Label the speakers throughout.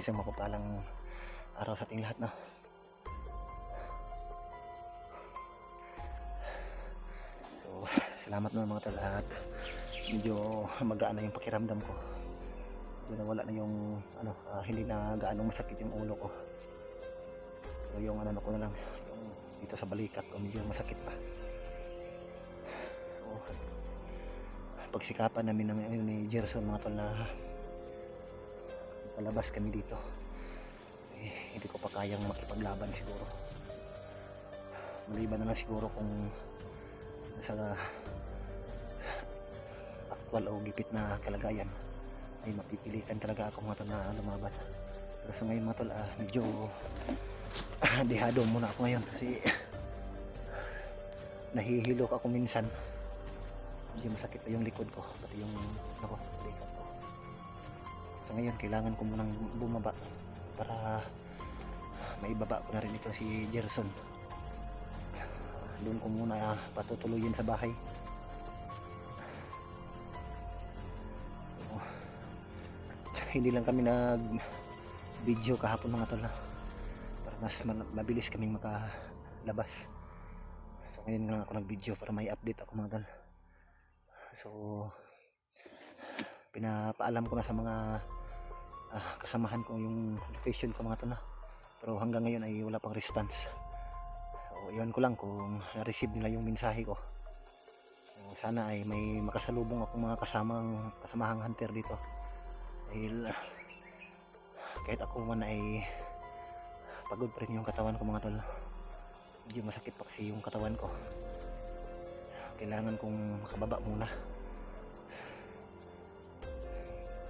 Speaker 1: isang mapapalang araw sa ating lahat, no? So, salamat naman mga tol at medyo magaan na yung pakiramdam ko. Medyo nawala na yung hindi na gaano masakit yung ulo ko. Pero yung ko na lang, yung dito sa balikat ko medyo masakit pa. So, pagsikapan namin ni Gerson mga tol na palabas kami dito. Hindi ko pa kayang makipaglaban siguro. Maliban na lang siguro kung sa aktwal o gipit na kalagayan ay mapipilitan talaga ako mga tol na lumaban. Pero sa ngayon mga tol, medyo dehado muna ako ngayon kasi nahihilok ako minsan. Medyo masakit na yung likod ko, pati yung balikat ko. So ngayon kailangan ko munang bumaba para maibaba ko na rin ito si Gerson. Doon ko muna patutuloyin sa bahay. So, hindi lang kami nag video kahapon mga tol para mas mabilis kaming makalabas. So ngayon lang ako nag video para may update ako mga tol. So pinapaalam ko na sa mga kasamahan ko yung location ko mga tol, pero hanggang ngayon ay wala pang response. So iwan ko lang kung na-receive nila yung mensahe ko. So, sana ay may makasalubong akong mga kasamahang hunter dito dahil kahit ako man ay pagod pa rin yung katawan ko mga tol. Medyo masakit pa kasi yung katawan ko. Kailangan kong makababa muna.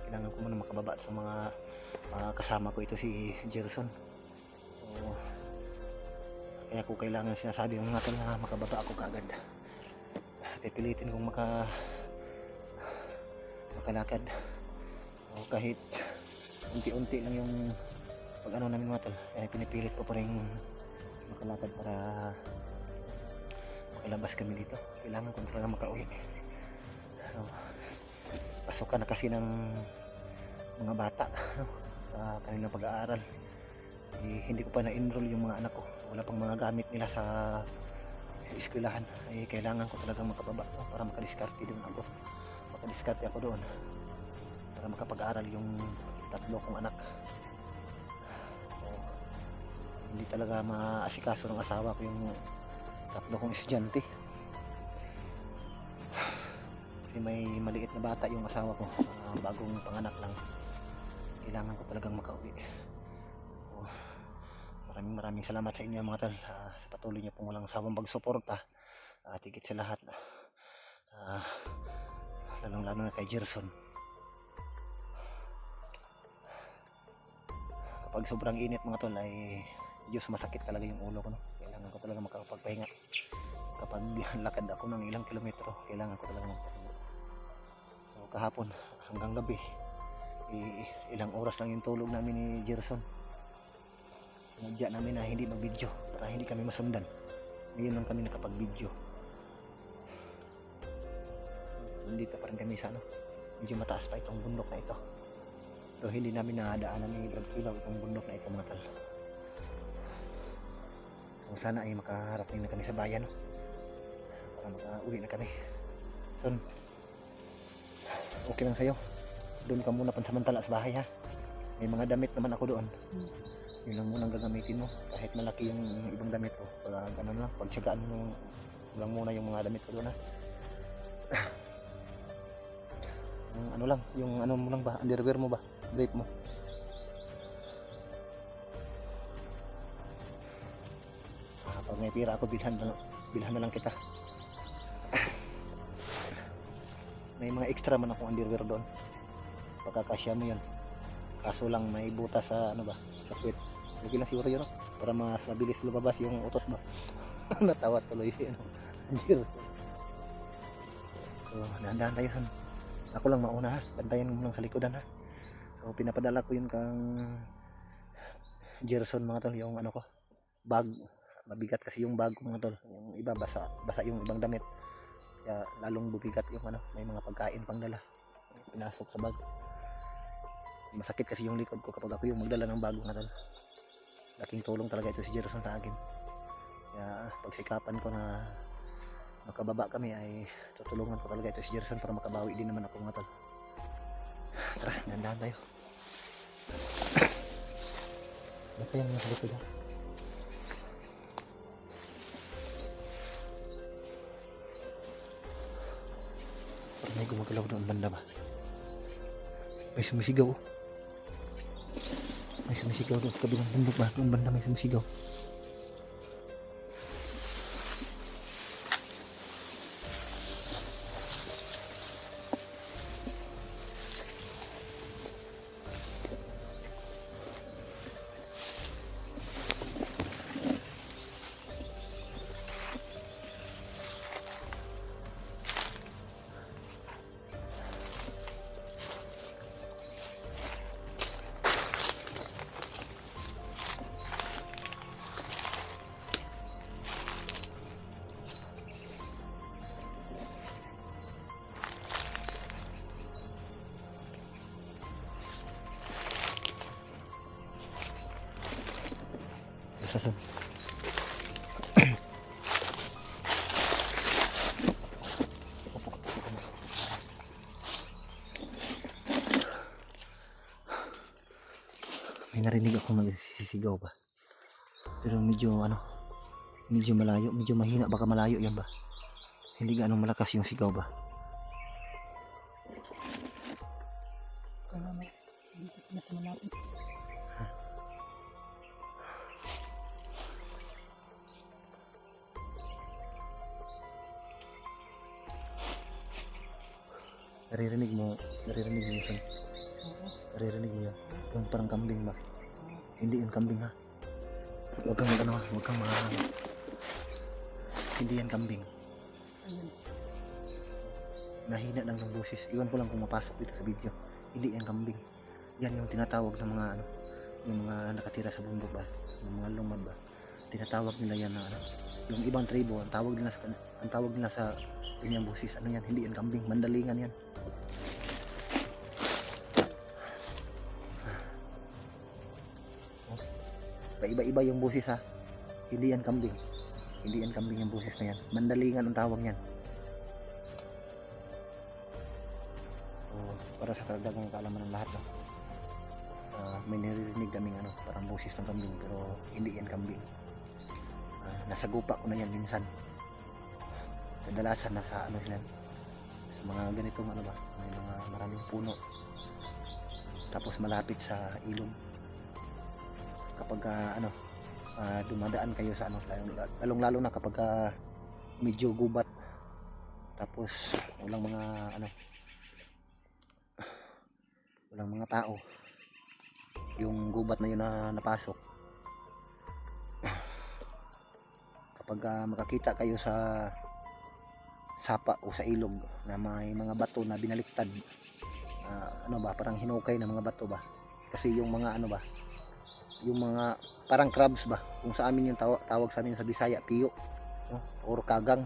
Speaker 1: Kailangan ko muna makababa sa mga kasama ko, ito si Gerson. So, kaya ko kailangan sinasabi ng mga tol na makababa ako kaagad. Pipilitin kong makalakad. So, kahit unti-unti lang yung pag namin mga tol, pinipilit ko pa rin makalakad para makalabas kami dito. Kailangan ko talaga makauwi. So, pasukan na kasi ng mga bata sa kanilang pag-aaral. Hindi ko pa na-enroll yung mga anak ko. Wala pang mga gamit nila sa eskwelahan. Kailangan ko talagang makababa para makadiskarte ako doon para makapag-aaral yung tatlo kong anak. So, hindi talaga maasikaso ng asawa ko yung tatlo kong estudyante kasi may maliit na bata yung asawa ko, bagong panganak lang. Kailangan ko talagang makauwi. So, maraming salamat sa inyo mga tol, sa patuloy niyo pong walang sawang pagsuporta at higit sa lahat lalong lalo na kay Gerson. Kapag sobrang init mga tol ay medyo sumasakit talaga yung ulo ko, no? Kailangan ko talaga makapagpahinga. Kapag lakad ako ng ilang kilometro, kailangan ko talaga magpahinga. So, kahapon hanggang gabi ilang oras lang yung tulog namin ni Gerson. Sinadya namin na hindi mag-video para hindi kami masundan. Ngayon lang kami nakapag-video. Nandito pa rin kami sa medyo mataas pa itong bundok na ito. Pero hindi namin nadaanan ni Brad Ilaw itong bundok na ito mga tol. So sana ay makaharating na kami sa bayan, para makauwi na kami. Son, okay lang sa'yo? Doon ka muna pansamantala sa bahay ha. May mga damit naman ako doon. Yun lang munang gagamitin mo. Kahit malaki yung ibang damit ko. Pagtsagaan mo lang muna yung mga damit ko doon ha. Yung mo lang ba? Underwear mo ba? Brief mo. Pag may pira ako, bilhan na lang kita. May mga extra man akong underwear doon. Pagkakasya mo yun. Kaso lang may butas sa sa puwet. Lagi lang siguro yun, para mas mabilis lumabas yung utot ba. Natawa tuloy si Gerson. So dahan-dahan tayo son. Ako lang mauna ha. Bantayan mo lang sa likodan ha. So pinapadala ko yun kang Gerson mga tol, yung ko bag. Mabigat kasi yung bag ko mga tol. Yung iba basa yung ibang damit. Kaya lalong bubigat yung may mga pagkain pang dala. Pinasok sa bag. Masakit kasi yung likod ko kapag ako yung magdala ng bagong atol. Laking tulong talaga ito si Gerson sa akin. Kaya pagsikapan ko na makababa kami ay tutulungan ko talaga ito si Gerson para makabawi din naman ako mga tol. Tara, nandahan tayo. Ano pa yung nasa likod ha? Parang may gumagalaw doon banda ba? May sumisigaw. May sumisigaw doon sa kabilang bundok ba? Doon banda may sumisigaw. Sasan. May narinig akong nagsisigaw ba? Pero medyo medyo malayo, medyo mahina, baka malayo yan ba? Hindi gaano malakas yung sigaw ba?
Speaker 2: Dito na sa malapit.
Speaker 1: Naririnig mo yun.
Speaker 2: Oo.
Speaker 1: Naririnig mo yan. Yung parang kambing ba? Hindi yung kambing ha. Huwag kang hindi yan kambing.
Speaker 2: Ayun.
Speaker 1: Nahina lang yung boses. Iwan ko lang kung mapasok dito sa video. Hindi yan kambing. Yan yung tinatawag ng mga yung mga nakatira sa bundok ba? Yung mga lumad ba? Tinatawag nila yan na yung ibang tribo, ang tawag nila sa yung boses. Ano yan? Hindi yan kambing. Mandalingan yan. Iba-iba yung boses ha. Hindi yan kambing. Hindi yan kambing yung boses na yan. Mandalingan ang tawag niyan. So, para sa karagdagang kaalaman ng lahat no? May naririnig kaming parang boses ng kambing pero hindi yan kambing. Nasa gupa ko na yan minsan. Kadalasan nasa yan. Sa mga ganitong may mga maraming puno. Tapos malapit sa ilog. Kapag dumadaan kayo sa lalong-lalo na kapag medyo gubat tapos walang mga tao, yung gubat na yun na napasok, kapag makakita kayo sa sapa o sa ilog na may mga bato na binaliktad, parang hinukay na mga bato ba, kasi yung mga yung mga parang crabs ba, kung sa amin yung tawag sa amin sa Bisaya piyo, or kagang.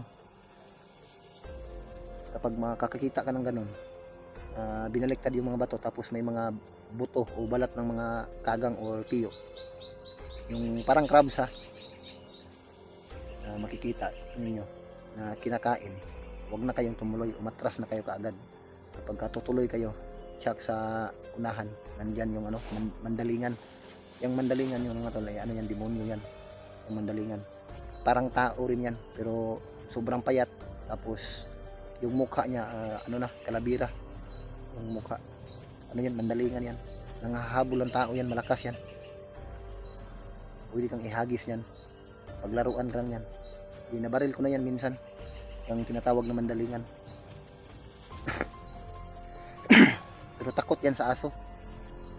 Speaker 1: Kapag makakakita ka ng ganun, binaliktad yung mga bato tapos may mga buto o balat ng mga kagang or piyo, yung parang crabs makikita ninyo na kinakain, huwag na kayong tumuloy, umatras na kayo kaagad. Kapag tutuloy kayo, check sa unahan, nandyan yung mandalingan. Yung mandalingan yung mga tol ay yan, demonyo yan. Yung mandalingan parang tao rin yan pero sobrang payat, tapos yung mukha niya kalabira yung mukha. Yan, mandalingan yan, nangahabol ang tao yan, malakas yan, pwede kang ihagis yan, paglaruan lang yan. Binabaril ko na yan minsan, yung tinatawag na mandalingan. Pero takot yan sa aso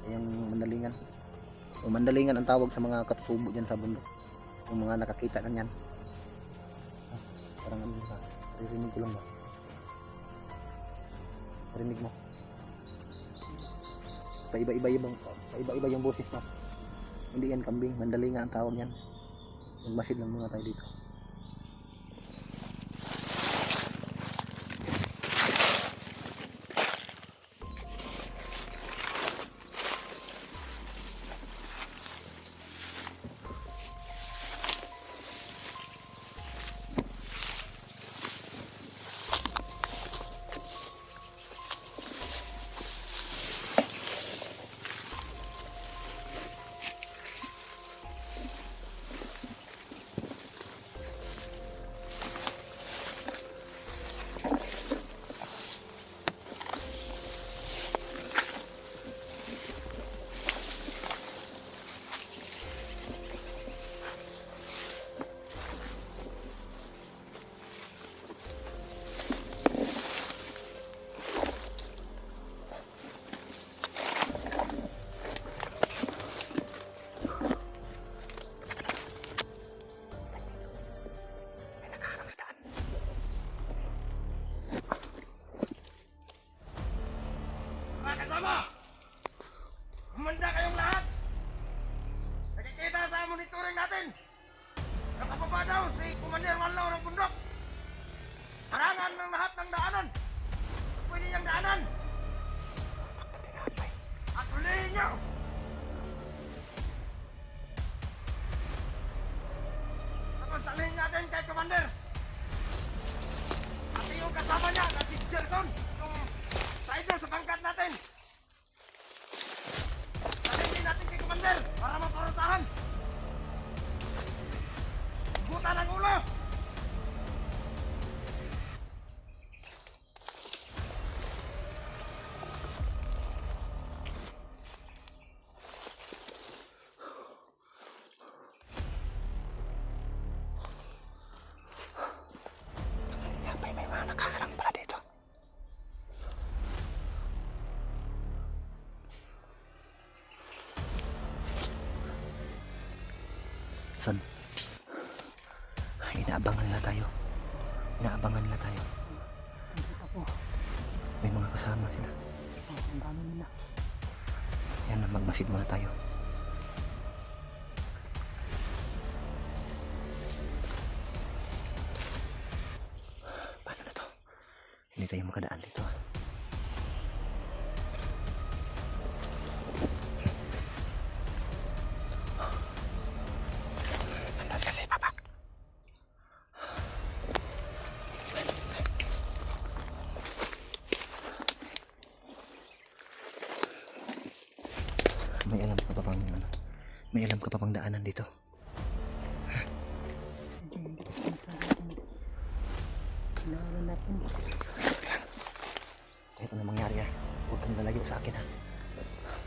Speaker 1: yung mandalingan. O mandalingan ang tawag sa mga katutubo dyan sa bundok, yung mga nakakita na yan. Parang ririnig ko lang ba? Rinig mo? Paiba-iba yung boses na. Hindi yan kambing, mandalingan ang tawag yan. Magmasid lang muna tayo dito.
Speaker 3: natin! Nakababa daw si Commander Manlaw ng bundok! Harangan ng lahat ng daanan! Pwede niyang daanan! At hulihin niyo! Tapos dalhin natin kay Commander! At yung kasama niya na si Gerson, yung rider sa bangkat natin! Dalhin din natin kay Commander para maparusahan! Buta ng ulo!
Speaker 1: May mga nakaharang pala dito. Son, inaabangan nila tayo. Inaabangan nila tayo.
Speaker 2: Nandito ako.
Speaker 1: May mga kasama sila.
Speaker 2: Ang dami nila.
Speaker 1: Yan na, magmasid muna tayo. Paano na to? Hindi tayo makadaan dito. Nandun kasi, Papa. May alam ka pa bang ano? May alam ka pa bang daanan dito?
Speaker 2: Medyo hindi ko masabi kung kailangan natin.
Speaker 1: Kahit ano mangyari huwag kang lalayo sa akin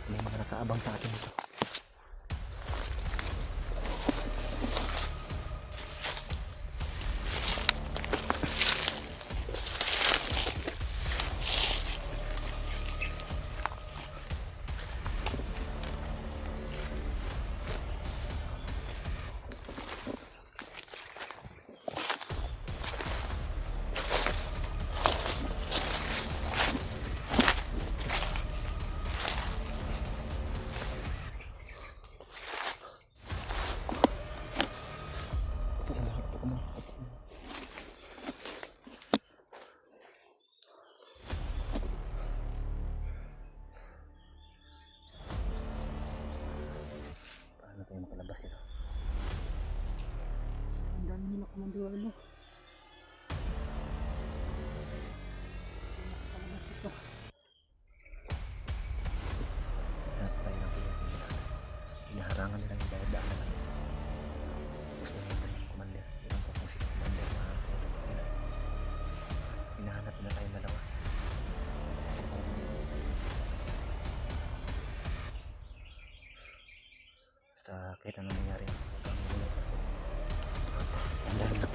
Speaker 1: May mga nakaabang sa atin dito. Paano tayo makalabas dito?
Speaker 2: Ang dami nila Commander ano. Nakalabas ito.
Speaker 1: Hanap tayo ng pinag-inaharangan. Inaharangan nila yung daan na lang. Gusto nila yung commander. Ilang ko kung si commander na hinahanap na tayong dalawa. Basta kahit ano nangyari, huwag kang gulat. Tandaan lang.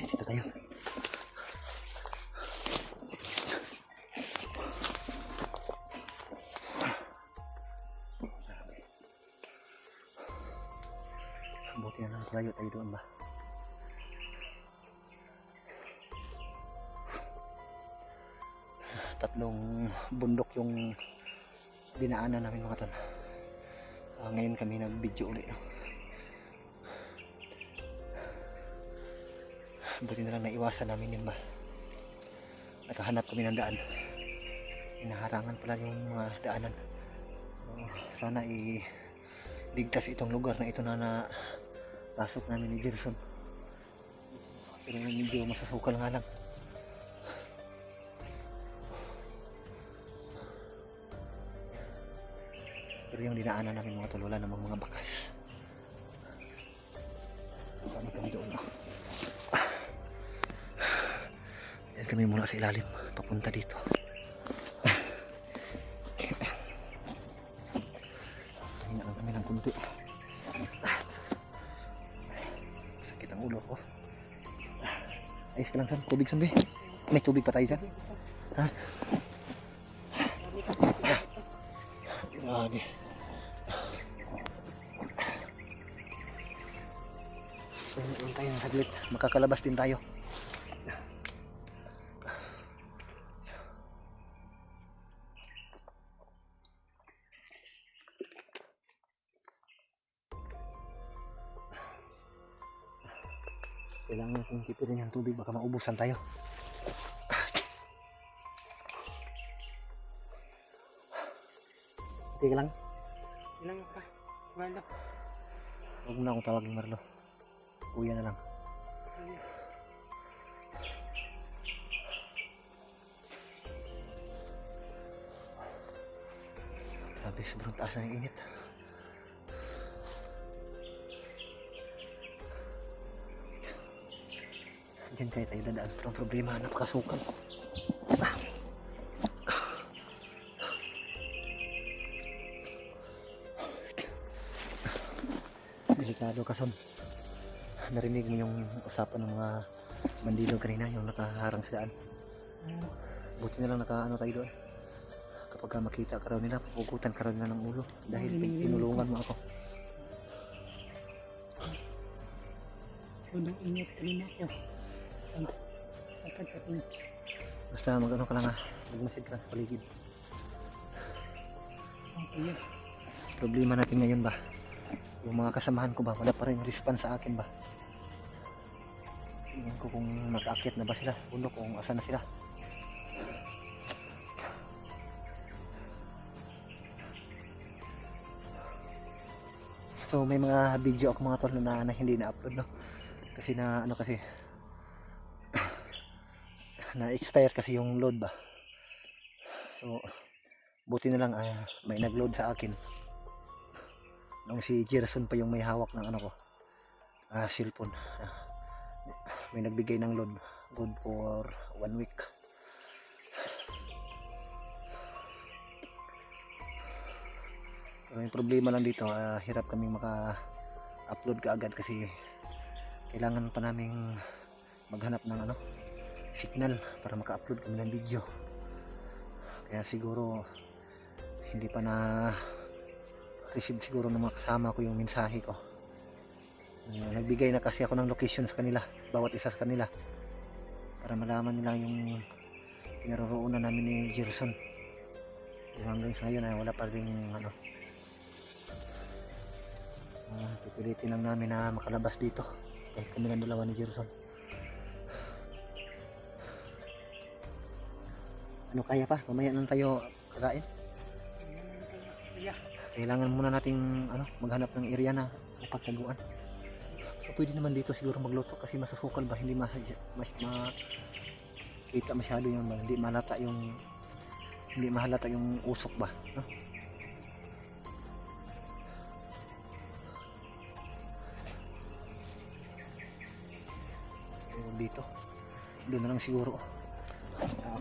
Speaker 1: Dito tayo. Buti na lang layo tayo doon ba? Tatlong bundok yung dinaanan namin mga ton. Ngayon kami nag-video ulit. Buti na lang naiwasan namin yun ba. Nakahanap kami ng daan. Inaharangan pala yung mga daanan. Sana ligtas itong lugar na ito na napasok namin ni Gerson. Pero medyo masasukal nga lang. Pero yung dinaanan namin mga tululan ng mga bakas. Kami kami doon. Yan kami muna sa ilalim. Papunta dito. Hinga lang kami ng kunti. Sakit ang ulo ko. Ayos ka lang, San. Tubig, San, be. May tubig pa tayo, San. Ha? Grabe. Ayun tayo ng saglit. Makakalabas din tayo. Kailangan kong tipirin yung tubig, baka maubusan tayo. Okay ka lang?
Speaker 2: Ilang ka? Wala.
Speaker 1: Huwag mo na akong tawagin, Marlo. Kuya na lang. Sabi, sobrang taas na yung init. Diyan kaya tayo dadaan. Pero ang problema, napakasukan. Delikado ka, Son. Narinig mo yung usapan ng mga mandilog kanina, yung nakaharang sa daan. Buti na lang nakaano tayo doon. Kapag makita ka raw nila, pupugutan ka raw nila ng ulo. Dahil tinulungan mo ako.
Speaker 2: Unang ingat kanina ko. Agad-agad.
Speaker 1: Basta mag-ano ka lang ha. Magmasid ka sa paligid.
Speaker 2: Okay.
Speaker 1: Problema natin ngayon ba? Yung mga kasamahan ko ba, wala pa rin response sa akin ba? Tingnan ko kung nakaakyat na ba sila, bundok, kung asa na sila. So may mga video ako mga tol na hindi na-upload, no? Kasi na ano kasi na-expire kasi yung load ba. So buti na lang may nag-load sa akin. Nung si Gerson pa yung may hawak ng ano ko, cellphone. May nagbigay ng load, good for 1 week. Pero yung problema lang dito, hirap kaming maka-upload kaagad kasi kailangan pa naming maghanap ng ano, signal para maka-upload kami ng video. Kaya siguro hindi pa na receive siguro ng mga kasama ko yung mensahe ko. Nagbigay na kasi ako ng location sa kanila, bawat isa sa kanila, para malaman nila yung pinaroroonan namin ni Gerson. Hanggang sa ngayon wala pa rin ano, pipilitin lang namin na makalabas dito kahit kami ng dalawa ni Gerson. Ano kaya pa? Mamaya lang tayo kakain. Kailangan muna nating maghanap ng area na mapagtaguan. So, pwede naman dito siguro magluto kasi masusukal ba, hindi makita masyado yung hindi mahalata yung usok ba, no? Dito doon na lang siguro.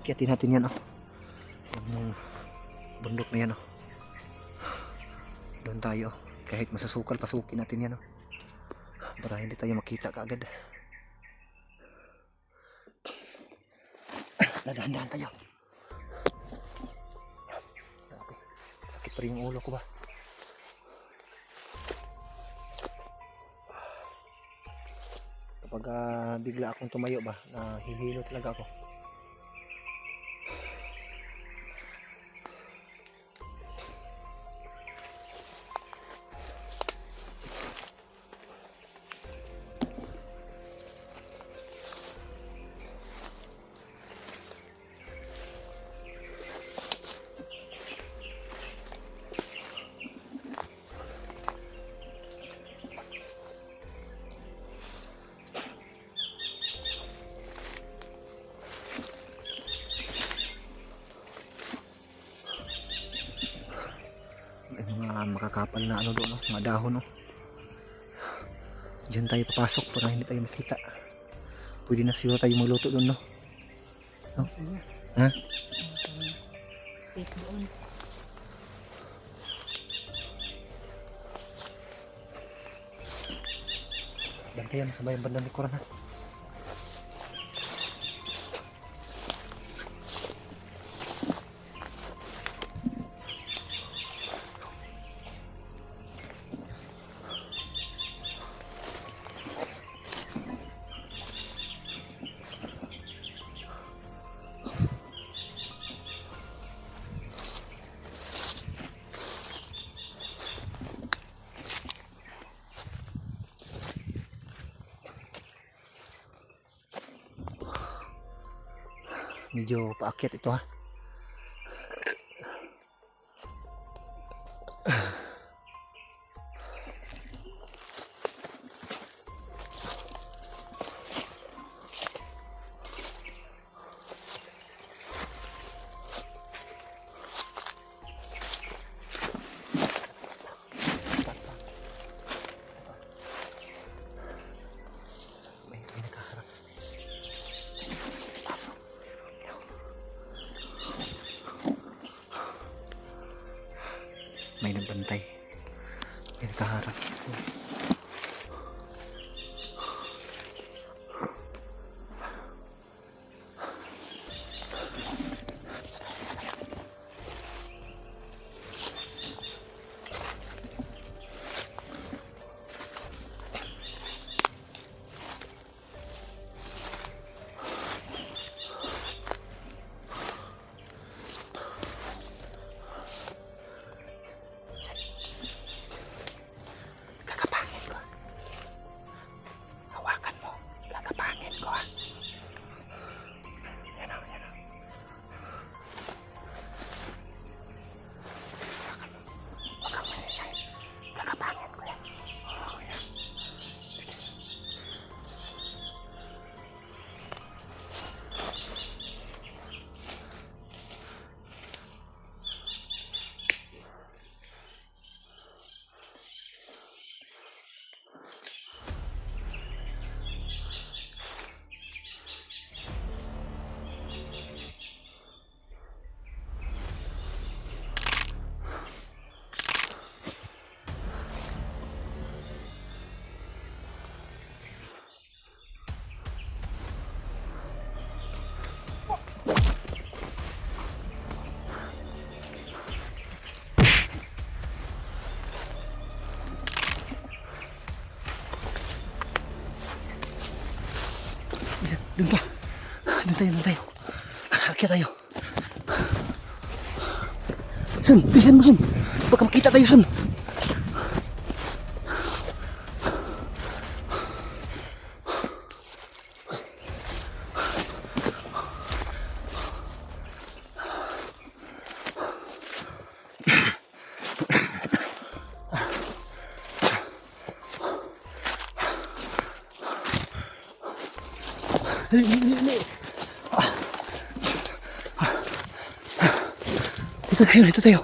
Speaker 1: Akyatin natin yan, yung bundok na yan, doon tayo, kahit masusukal pasukin natin yan, para hindi tayo makita kaagad. Dahan-dahan tayo. Grabe, sakit pa rin yung ulo ko ba. Kapag bigla akong tumayo ba, hihilo talaga ako. Makakapal na doon, mga dahon, Diyan tayo papasok para hindi tayo makita. Pwede na siguro tayo magluto doon, no? No? Ha?
Speaker 2: Wait doon.
Speaker 1: Bantayan sa bayang bandang likuran, ha? Medyo paakyat ito, ha. May nakaharap. May nagbantay. May nakaharap. Kakapangin ko. Hawakan mo. Kakapangin ko, ha. Yan o, yan o. Huwag kang maningay. Kakapangin ko yan. Oh, yan. Sige. Doon pa. Doon tayo, doon tayo. Akyat tayo. Sun, bilisan mo, Sun. Baka makita tayo, Sun. Dali, dali, dali. Ito tayo, ito tayo.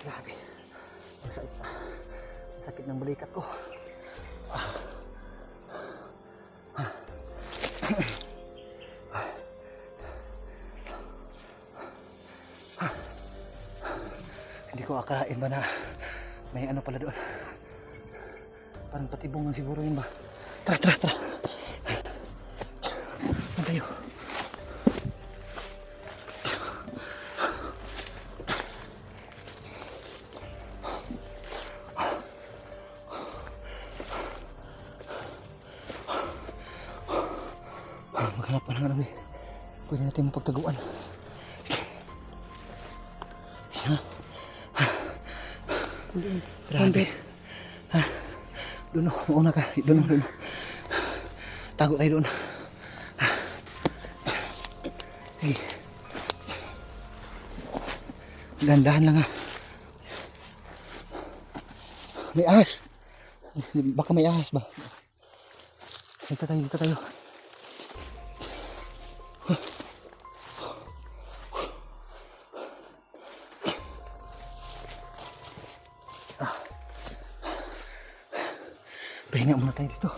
Speaker 1: Grabe. Ang sakit. Ang sakit ng balikat ko. Hindi ko akalain ba na may ano pala doon. Parang patibungan siguro yun ba. Tara, tara, tara. Saan tayo? Maghanap pa ng ano eh. Pwede natin mapagtaguan. Grabe. Ha? Doon, mauna ka. Doon. Tago tayo doon. Sige. Gandahan lang, ha. May ahas. Baka may ahas ba? Dito tayo, dito tayo. Pahinga muna tayo dito.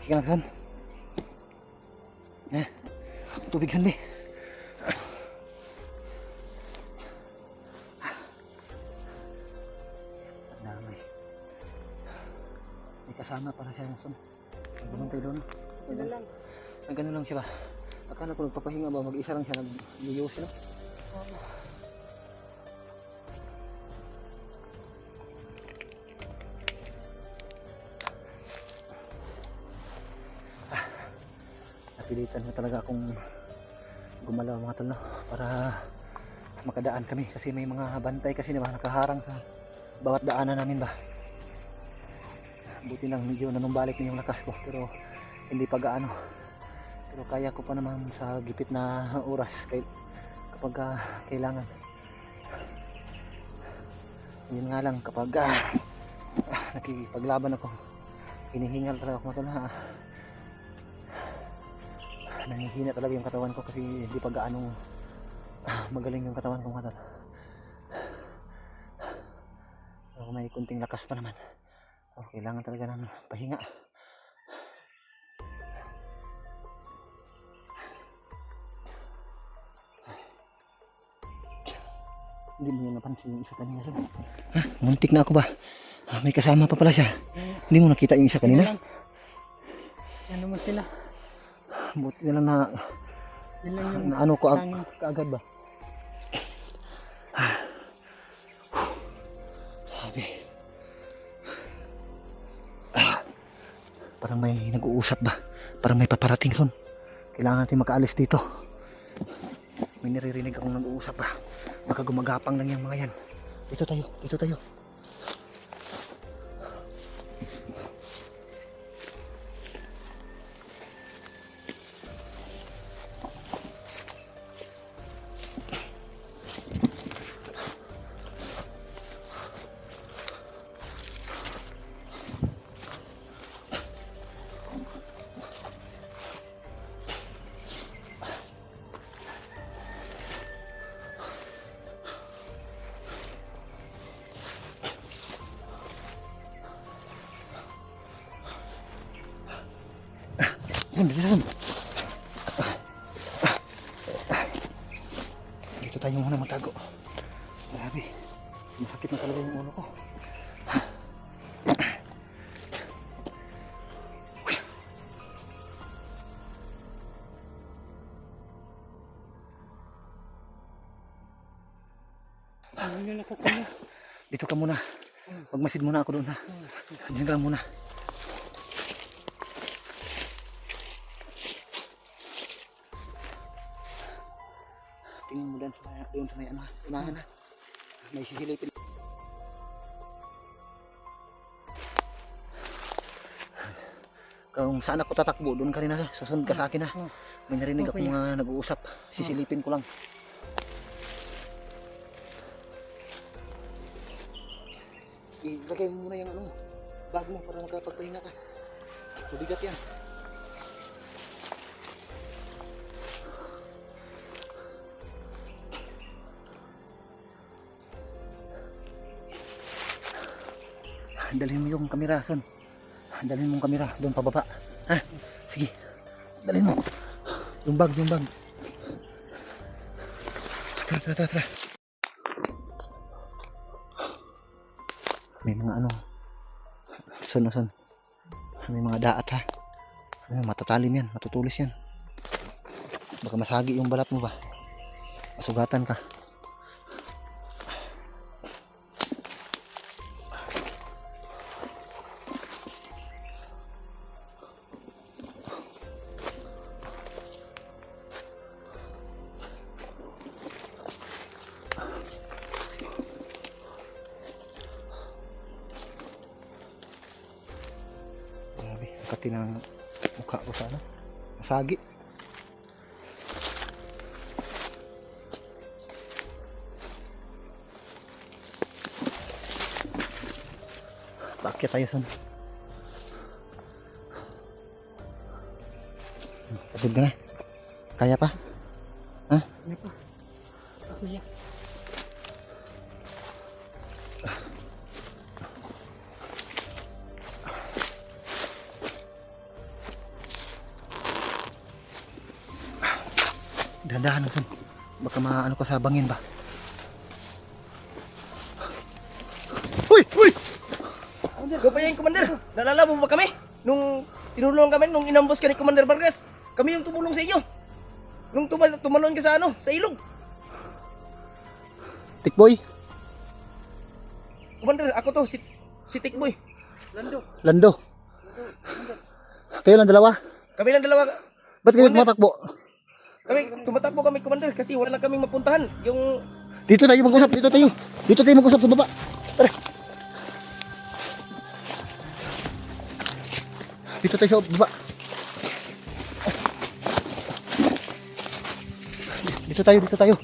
Speaker 1: Sige lang, San. Tubig, San, be. Damay. May kasama para siya, San. Bumantay doon.
Speaker 2: Ano lang.
Speaker 1: Ganun lang siya ba? Akala ko nagpapahinga ba? Mag-isa lang siya, nag-iiyos siya. Napilitan na talaga akong gumalaw mga tol, no? Para makadaan kami kasi may mga bantay kasi diba nakaharang sa bawat daanan namin ba. Buti lang medyo nanumbalik na yung lakas ko pero hindi pa gaano. Pero kaya ko pa naman sa gipit na oras kapag kailangan. Yun nga lang kapag nakikipaglaban ako, hinihingal talaga ako mga tol, ha? Nanghihina talaga yung katawan ko kasi hindi pa gaano magaling yung katawan ko mga tol. Pero may kunting lakas pa naman. Kailangan talaga ng pahinga. Hindi mo yung napansin yung isa kanina siya. Muntik na ako ba? May kasama pa pala siya. Hindi mo nakita yung isa kanina?
Speaker 2: Ano mo sila?
Speaker 1: Buti na lang na
Speaker 2: Yun lang yung
Speaker 1: ano ko
Speaker 2: tanging-
Speaker 1: kaagad ba? Sabi. Parang may nag-uusap ba? Parang may paparating, Son. Kailangan natin makaalis dito. May naririnig akong nag-uusap ba? Baka gumagapang lang yung mga yan. Dito tayo, dito tayo. Bilisan. Dito tayo muna magtago. Grabe. Masakit na talaga yung ulo ko.
Speaker 2: Ano yung lakas niya?
Speaker 1: Dito ka muna. Magmasid muna ako doon, ha. Diyan ka lang muna. Tingin mo doon sa may ano, unahan, ha. May sisilipin. Kung saan ako tatakbo, doon ka rin, ha. Susunod ka sa akin, ha. May narinig
Speaker 2: Okay.
Speaker 1: akong mga nag-uusap. Sisilipin ko lang. Ilagay mo muna yung ano, bag mo para makapagpahinga ka. Mabigat yan. Dalhin mo yung kamera, Son. Dalhin mo yung kamera doon pababa. Ha? Sige. Dalhin mo. Yung bag, yung bag. Tara, tara, tara, tara. May mga ano. Son. May mga daat, ha. Matatalim yan, matutulis yan. Baka masagi yung balat mo ba. Masugatan ka. Kati ng mukha ko sa ano, masagi. Paakyat tayo son. Pagod ka na? Kaya pa? Ha?
Speaker 2: Ano pa? Ako ya.
Speaker 1: Dahan-dahan son. Baka maano ka sa bangin ba? Uy! Uy!
Speaker 3: Gabayan, Commander! Naalala mo ba kami? Nung tinulungan kami, nung inambos ka ni Commander Vargas, kami yung tumulong sa inyo. Nung tumalon ka sa ano, sa ilog.
Speaker 1: Tikboy?
Speaker 3: Commander, ako to, si Tikboy.
Speaker 1: Lando? Kayo lang dalawa?
Speaker 3: Kami lang dalawa.
Speaker 1: Ba't kayo
Speaker 3: Commander.
Speaker 1: tumatakbo?
Speaker 3: Tumatakbo kami, Commander, kasi wala lang kaming mapuntahan. Yung
Speaker 1: Dito tayo mag-usap, dito tayo. Dito tayo mag-usap sa baba. Tara. Dito tayo sa baba. Dito tayo, dito tayo.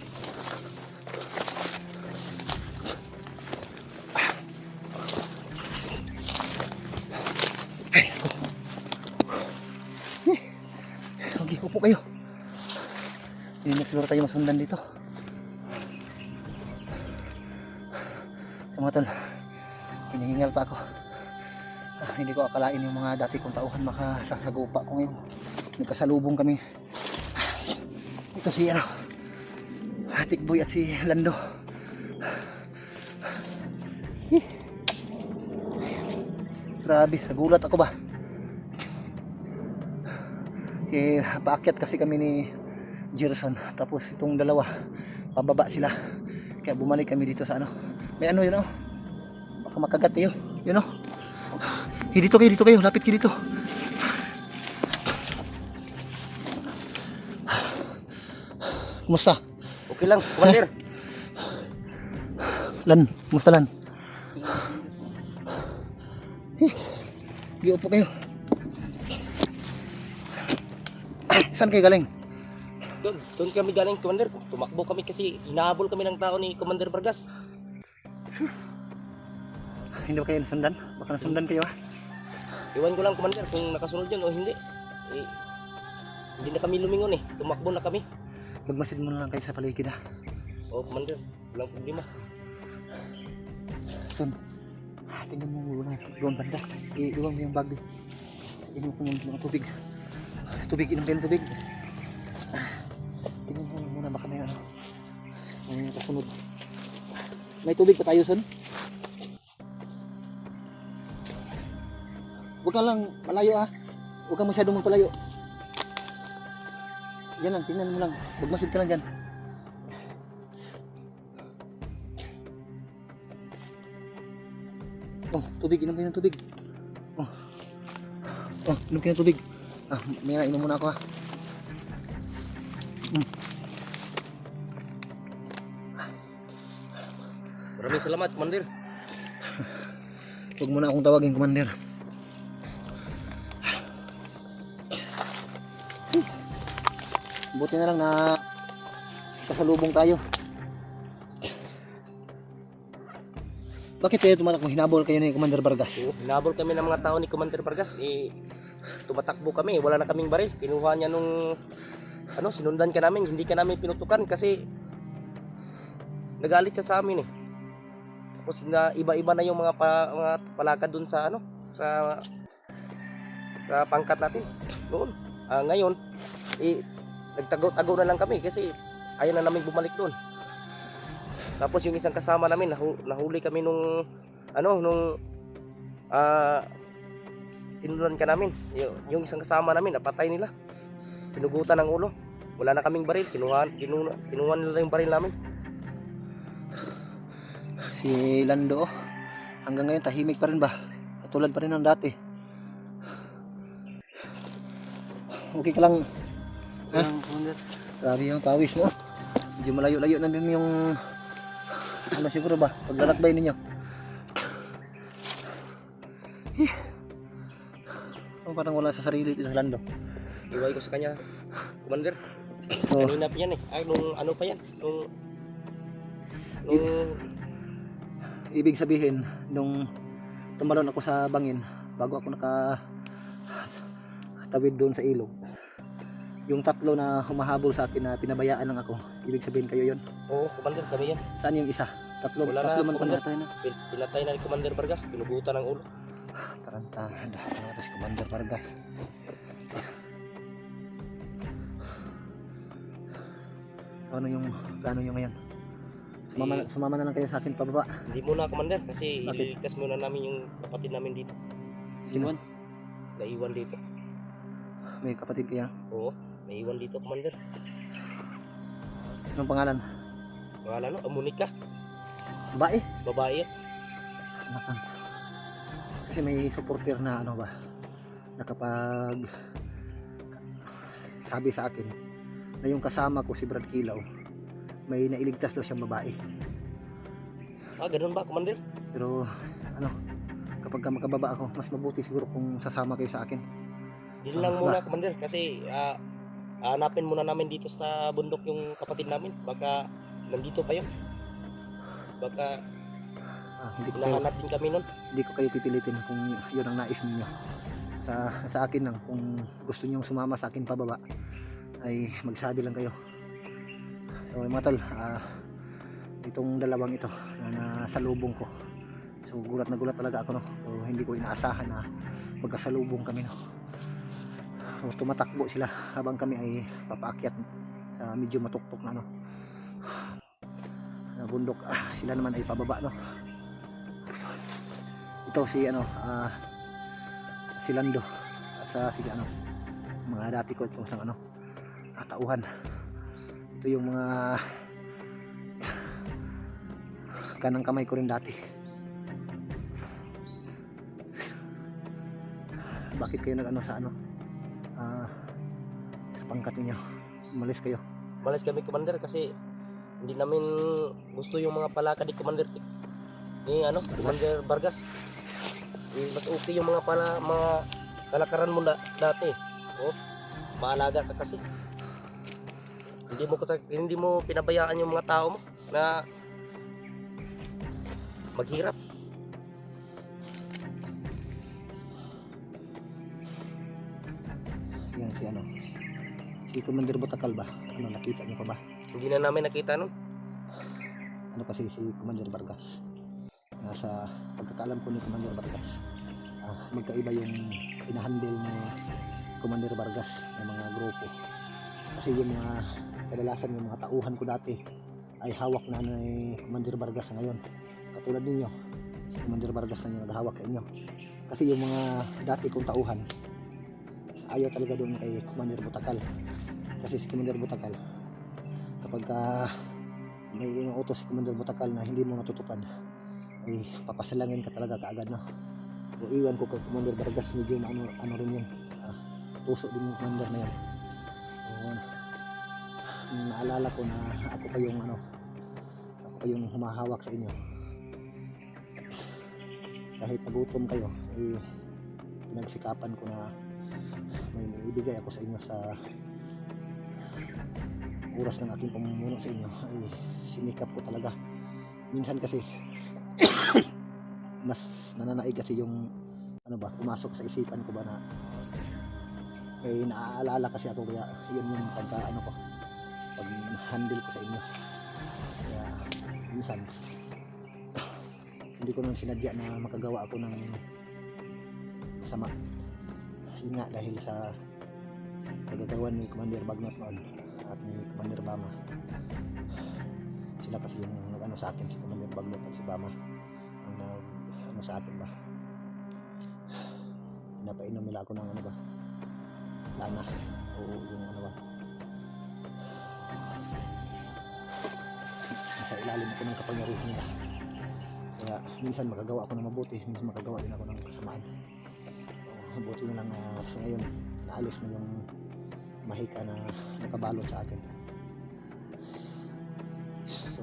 Speaker 1: Ay, ako. Okay, upo kayo. Hindi na siguro tayo masundan dito. Sa mga tol, hinihingal pa ako. Hindi ko akalain yung mga dati kong tauhan makasasagupa ko ngayon. Nagkasalubong kami. Ito si Tikboy at si Lando. Grabe, nagulat ako ba? Paakyat kasi kami ni Gerson. Tapos itong dalawa, pababa sila. Kaya bumalik kami dito sa ano. May ano yun, baka makagat kayo. Yun, dito kayo, lapit kayo dito. Kumusta?
Speaker 3: okay lang, Commander.
Speaker 1: Lan, kumusta Lan? Upo kayo. Saan kayo galing?
Speaker 3: Doon kami galing, Commander. Tumakbo kami kasi hinahabol kami ng tao ni Commander Vargas.
Speaker 1: Hindi ba kayo nasundan? Baka nasundan kayo
Speaker 3: Iwan ko lang, Commander, kung nakasunod yun o hindi. Hindi na kami lumingon Tumakbo na kami.
Speaker 1: Magmasid muna lang kayo sa paligid
Speaker 3: Oo, Commander. Walang problema.
Speaker 1: Son, tingnan mo muna doon banda. Iwan mo yung bag. Inom ko ng mga tubig. Inom kayo ng tubig. Tingnan mo muna baka may may kasunod. May tubig pa tayo, Son? Huwag ka lang malayo Huwag kang masyadong magpalayo. Yan lang, tingnan mo lang. Magmasid ka lang dyan. Tubig, inom kayo ng tubig. Inom kayo ng tubig. May inom muna ako
Speaker 3: Maraming salamat, Commander.
Speaker 1: Huwag muna akong tawagin, Commander. Buti na lang na kasalubong tayo. Bakit kayo tumatakbo? Hinabol kayo ni Commander Vargas?
Speaker 3: Hinabol kami ng mga tao ni Commander Vargas. Tumatakbo kami. Wala na kaming baril. Kinuha niya nung sinundan ka namin. Hindi ka namin pinutukan kasi nagalit siya sa amin Tapos na iba-iba na yung mga palakad dun sa sa pangkat natin noon. Ngayon nagtago na lang kami kasi ayaw na namin bumalik doon. Tapos yung isang kasama namin nahuli kami nung sinundan ka namin. Yung isang kasama namin napatay nila. Pinugutan ng ulo. Wala na kaming baril. Kinuha nila yung baril namin.
Speaker 1: Si Lando hanggang ngayon tahimik pa rin ba? Katulad pa rin ng dati. Okay ka lang? Grabe yung pawis mo. Medyo malayo-layo na din yung siguro ba? Paglalakbay ninyo. Parang wala sa sarili ito sa Lando.
Speaker 3: Iway ko sa kanya, Commander.
Speaker 1: Oh.
Speaker 3: Kanina pa yan eh. Ay, nung ano pa yan? Nung
Speaker 1: Ibig sabihin, nung tumalon ako sa bangin, bago ako tawid doon sa ilog, yung tatlo na humahabol sa akin na pinabayaan lang ako, ibig sabihin kayo yon.
Speaker 3: Oo, Commander, kami yan.
Speaker 1: Saan yung isa? Tatlo
Speaker 3: Wala na,
Speaker 1: man
Speaker 3: Commander.
Speaker 1: Commander.
Speaker 3: Pinatay na ni Commander Vargas, pinugutan ng ulo.
Speaker 1: Tarantado si Commander Vargas. Ano yung plano nyo ngayon? Sumama na lang kayo sa akin pababa.
Speaker 3: Hindi muna, Commander, kasi
Speaker 1: Bakit?
Speaker 3: ililigtas muna namin yung kapatid namin dito.
Speaker 1: Iwan?
Speaker 3: Naiwan dito.
Speaker 1: May kapatid kaya?
Speaker 3: Oo, naiwan dito, Commander.
Speaker 1: Anong pangalan?
Speaker 3: Pangalan no? Monica.
Speaker 1: Babae?
Speaker 3: Babae yan.
Speaker 1: Nakan. Kasi may supporter na ano ba, nakapag sabi sa akin na yung kasama ko si Brad Kilaw, may nailigtas daw siyang babae.
Speaker 3: Ah, ganun ba, Commander?
Speaker 1: Pero ano, kapag ka makababa ako, mas mabuti siguro kung sasama kayo sa akin.
Speaker 3: Dili lang muna, Commander, kasi hanapin muna namin dito sa bundok yung kapatid namin. Baka nandito pa yun. Baka hinahanap din kami nun.
Speaker 1: Hindi ko kayo pipilitin kung yun ang nais ninyo. Sa akin lang, kung gusto niyo sumama sa akin pababa, ay magsabi lang kayo. So mga tol, itong dalawang ito na nasalubong ko, so gulat na gulat talaga ako, no? So hindi ko inaasahan na magkasalubong kami, no? So tumatakbo sila habang kami ay papaakyat sa medyo matuktok na na bundok. Sila naman ay pababa, no? Ito si si Lando at si mga dati ko ito sa tauhan. Ito yung mga kanang kamay ko rin dati. Bakit kayo sa sa pangkat niyo umalis kayo?
Speaker 3: Malas kami, Commander, kasi hindi namin gusto yung mga palakad ni Commander Commander Vargas. Mas okay yung mga kalakaran mo dati. Oh, maalaga ka kasi. Hindi mo pinabayaan yung mga tao mo na maghirap.
Speaker 1: Yan si Commander Butakal ba? Nakita niyo pa ba?
Speaker 3: Hindi na namin nakita nun.
Speaker 1: Kasi si Commander Vargas, nasa pagkakaalam ko ni Commander Vargas, magkaiba yung pinahandle ni Commander Vargas ng mga grupo. Kasi yung mga kadalasan yung mga tauhan ko dati ay hawak na ni Commander Vargas ngayon. Katulad ninyo, si Commander Vargas na yung naghahawak sa inyo. Kasi yung mga dati kong tauhan, ayaw talaga doon kay Commander Butakal. Kasi si Commander Butakal, kapag may inuutos si Commander Butakal na hindi mo natutupad, ay papasalangin ka talaga kaagad, no? O iwan ko kay Commander Vargas, medyo ano rin yun, puso din yung Commander na yan. So, naalala ko na ako pa yung humahawak sa inyo. Kahit nagutom kayo, ay pinagsikapan ko na may ibigay ako sa inyo sa oras ng aking pamumuno sa inyo. Ay sinikap ko talaga. Minsan kasi mas nananaig kasi yung pumasok sa isipan ko ba na may naaalala kasi ako, kaya yun yung pag handle ko sa inyo. Kaya minsan hindi ko nang sinadya na makagawa ako ng masama. Yun nga, dahil sa kagagawan ni Commander Bagnot noon at ni Commander Bama, sila kasi yung sa akin, si Commander Bagnot at si Bama ang sa akin ba, pinapainom nila ako ng lana o yung nasa ilalim ako ng kapangyarihan nila. Kaya minsan magagawa ako ng mabuti, minsan magagawa din ako ng kasamaan. Buti na lang sa ngayon naalis na yung mahika na nakabalot sa akin. So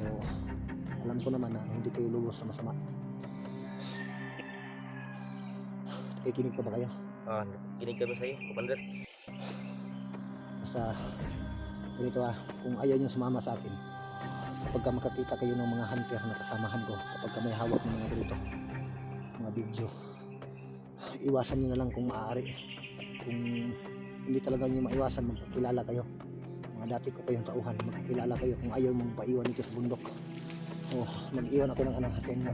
Speaker 1: alam ko naman na hindi kayo lubos sa masama. Nakikinig pa ba kayo?
Speaker 3: Kinig kami sa iyo, Commander.
Speaker 1: Basta ganito kung ayaw nyo sumama sa akin, kapag makakita kayo ng mga hunter na kasamahan ko, kapag may hawak ng mga ganito, mga video, iwasan nyo na lang kung maaari. Kung hindi talaga nyo maiwasan, magkakilala kayo. Mga dati ko kayong tauhan, magkakilala kayo kung ayaw mong paiwan dito sa bundok. O mag-iwan ako ng sa inyo,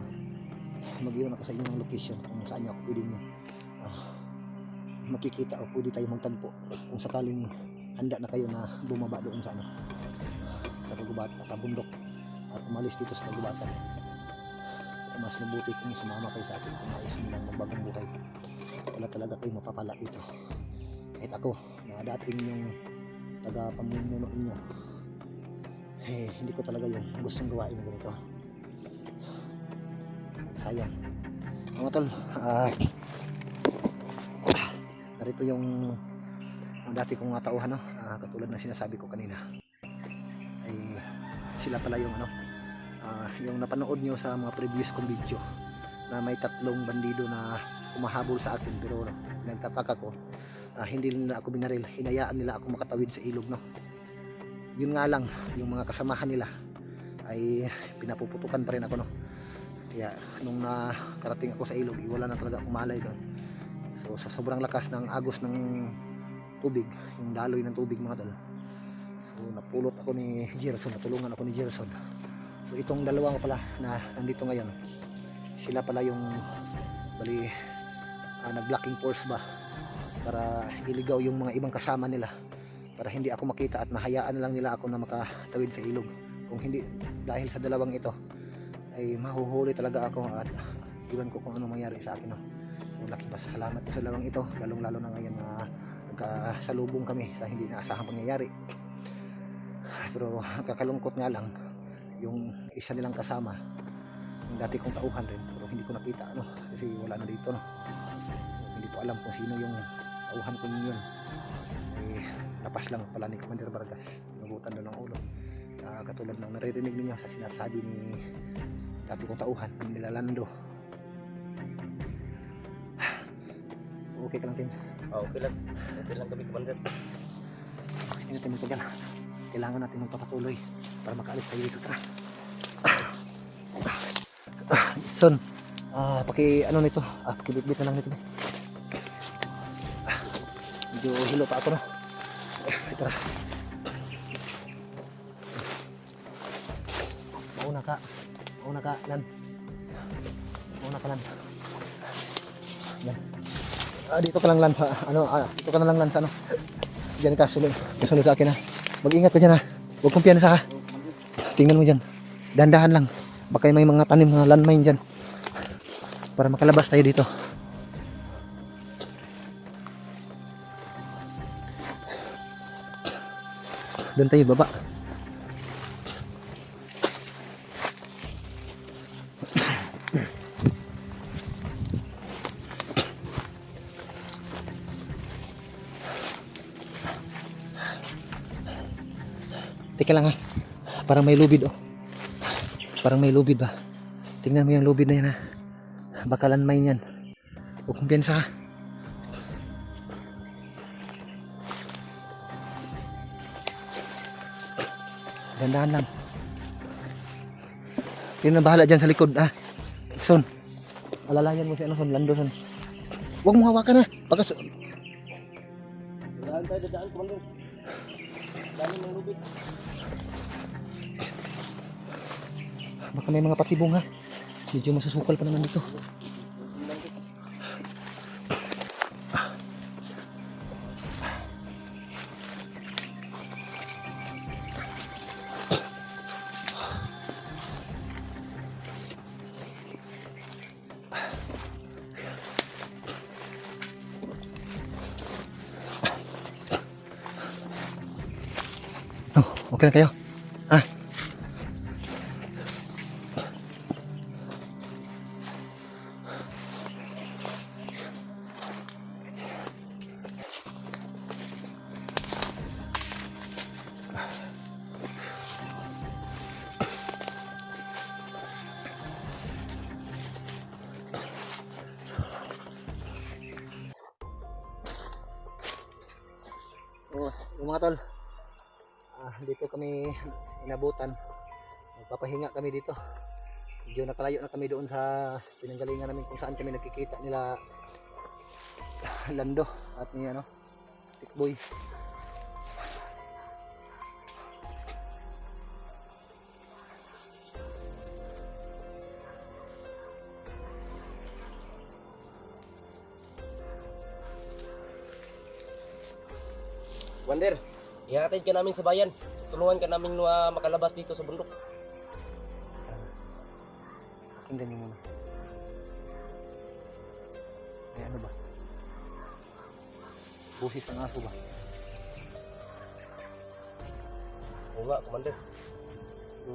Speaker 1: mag-iwan ako sa inyo ng location kung saan nyo ako pwedeng makikita o pwede tayo magtagpo kung sakaling handa na kayo na bumaba doon sa sa kagubatan, sa bundok, at umalis dito sa kagubatan. Mas mabuti kung sumama kayo sa akin kung ayos nyo lang magbagong buhay. Wala talaga kayo mapapala dito. Kahit ako na dating yung taga pamumuno ninyo, hindi ko talaga yung gustong gawain ganito. Sayang mga tol. Narito yung dati kong mga tauhan, katulad na sinasabi ko kanina, ay sila pala yung yung napanood nyo sa mga previous kong video na may 3 bandido na umahabol sa akin, pero nagtataka ko, hindi nila ako binaril, hinayaan nila ako makatawid sa ilog, no. Yun nga lang, yung mga kasamahan nila ay pinapuputukan pa rin ako, no. Kaya nung nakarating ako sa ilog, wala na talaga akong malay doon. So sa sobrang lakas ng agos ng tubig, yung daloy ng tubig mga tol, so napulot ako ni Gerson, natulungan ako ni Gerson. So itong dalawa pala na nandito ngayon, sila pala yung bali nag-blocking force ba para iligaw yung mga ibang kasama nila, para hindi ako makita at mahayaan lang nila ako na makatawid sa ilog. Kung hindi, dahil sa dalawang ito ay mahuhuli talaga ako at iwan ko kung ano mangyari sa akin, no? So laking pasasalamat ko sa dalawang ito, lalong lalo na ngayon na nagkasalubong kami sa hindi naasahang pangyayari. Pero kakalungkot nga lang, yung isa nilang kasama, yung dati kong tauhan rin, pero hindi ko nakita, no? Kasi wala na dito, no? Hindi ko alam kung sino yung tauhan ko yun. Lapas lang pala ni Commander Vargas, nabutan doon ng ulo. Katulad ng naririnig niyo sa sinasabi ni dati kong tauhan, nila Lando. So, okay ka lang, Tim?
Speaker 3: Okay lang. Okay lang kami, Commander.
Speaker 1: Hindi natin magtagal. Kailangan natin magpapatuloy para makaalis tayo dito. Tara. Son, ano nito? Pakibitbit na lang nito. Medyo hilo pa ako, no? Tara. Mauna ka, Lan. Mauna ka, Lan. Yan. Dito ka lang, Lan, sa dito ka na lang, Lan, sa diyan ka, kasunod sa akin, ha. Mag-ingat ka dyan, ha. Huwag kumpiyansa, ha. Tingnan mo dyan. Dahan-dahan lang. Baka may mga tanim, mga landmine dyan. Para makalabas tayo dito. Doon tayo, baba. Teka lang, ha. Parang may lubid, oh. Parang may lubid ba. Tingnan mo yung lubid na yan, ha. Baka landmine yan. Huwag kumpiyansa, ha. Dandahan lang. Yun na bahala dyan sa likod, ha. Son, alalayan mo si Son, Lando, Son. Huwag mo hawakan, ha. Baka
Speaker 3: Dadaan tayo, dadaan, Commander. Dami ng lubid.
Speaker 1: baka may mga patibong, ha. Medyo masusukal pa naman dito. Okay na kayo? Ha? mga tol, dito kami inabutan. Magpapahinga kami dito. Medyo nakalayo na kami doon sa pinanggalingan namin kung saan kami nagkikita nila Lando at ni Tikboy.
Speaker 3: Wander, ihatid ka namin sa bayan. Tulungan ka namin makalabas dito sa bundok.
Speaker 1: Pakinggan niyo muna. May ano ba? Busis ng aso ba?
Speaker 3: Oo nga, Commander.
Speaker 1: So,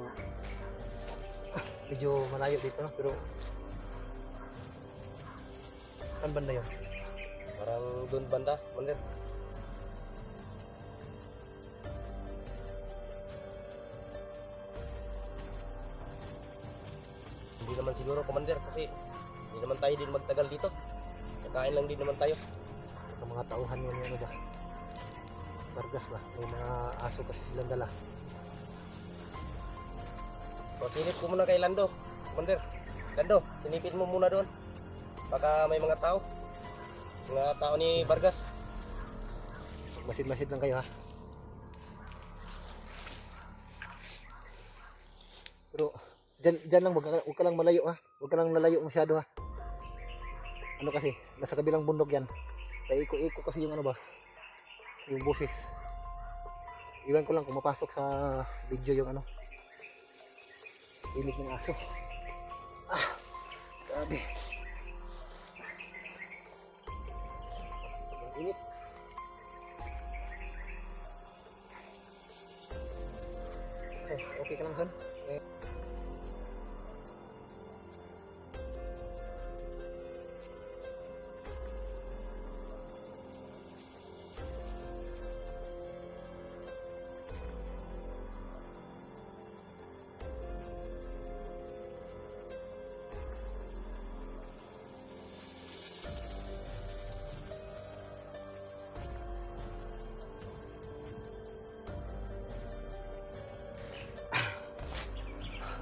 Speaker 1: medyo malayo dito no? Pero saan banda yun?
Speaker 3: Parang doon banda, Commander. Hindi naman siguro, Commander, kasi hindi naman tayo din magtagal dito. Kakain lang din naman tayo.
Speaker 1: Sa mga tauhan yun ano ba? Bargas ba? May mga aso kasi silang dala.
Speaker 3: O, sinip ko muna kay Lando, Commander. Lando, sinipin mo muna doon. Baka may mga tao. Mga tao ni Vargas.
Speaker 1: Masid-masid lang kayo ha. Pero dyan lang, huwag ka lang malayo ha. Huwag ka lang lalayo masyado ha. Ano kasi, nasa kabilang bundok yan. Paiko-iko kasi yung ano ba, yung boses. Iwan ko lang kung mapasok sa video yung ano, inig ng aso. Grabe. Ang init. Okay ka lang, son?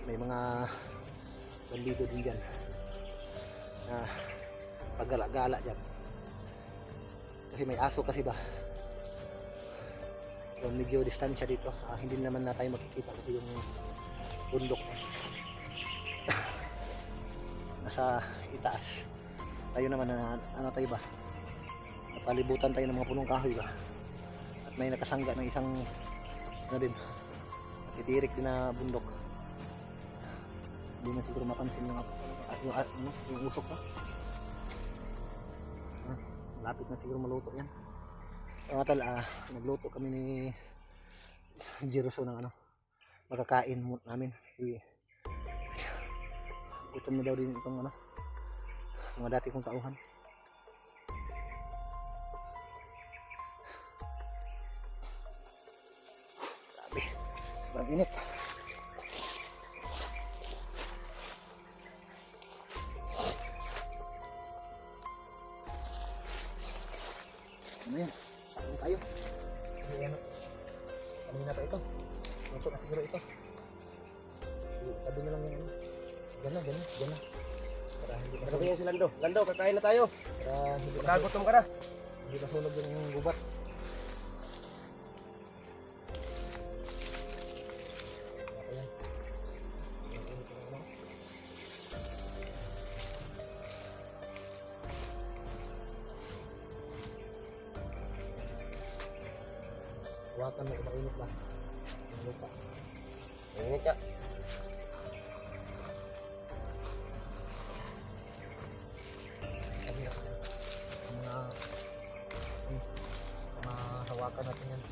Speaker 1: May mga bandido din dyan na paggala-gala dyan kasi may aso kasi ba. So, medyo distansya dito, hindi naman na tayo makikita kasi yung bundok nasa itaas. Tayo naman na ano tayo ba, napalibutan tayo ng mga punong kahoy ba, at may nakasangga ng isang ano din, titirik din na bundok. Hindi na siguro mapansin yung usok ko. Lapit na siguro maluto yan. Mga tal, nagluto kami ni Jeruso ng magkakain namin. Gutom na daw din itong mga dati kong tauhan. Grabe, sobrang init. Ano yan? Saan tayo? Kanina pa ito. Luto na siguro ito. Tabi na lang yan. Gana. Para hindi
Speaker 3: Ano ba yan si Lando? Lando, kakain na tayo.
Speaker 1: para hindi
Speaker 3: Kagutom ka na.
Speaker 1: hindi masunog yung gubat. Ayan. Huwakan mo kung mainit ba. Yung lupa.
Speaker 3: Ingat ka.
Speaker 1: Sabi na. Mga hawakan natin yan.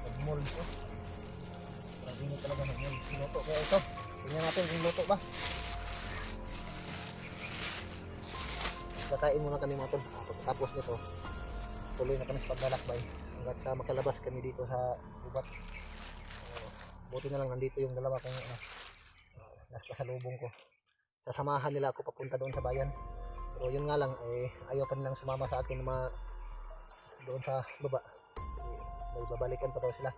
Speaker 1: Nag-mold ko. Nag-init talaga nag-mold. Luto kaya ito. Tingnan natin kung luto ba. Kakain muna kami mga tol. Pagkatapos nito, tuloy na kami sa paglalakbay hanggat sa makalabas kami dito sa gubat. Buti na lang nandito yung dalawa kong nasa salubong ko. sasamahan nila ako papunta doon sa bayan. Pero yun nga lang, ayaw pa nilang sumama sa akin na doon sa baba. May babalikan pa daw sila.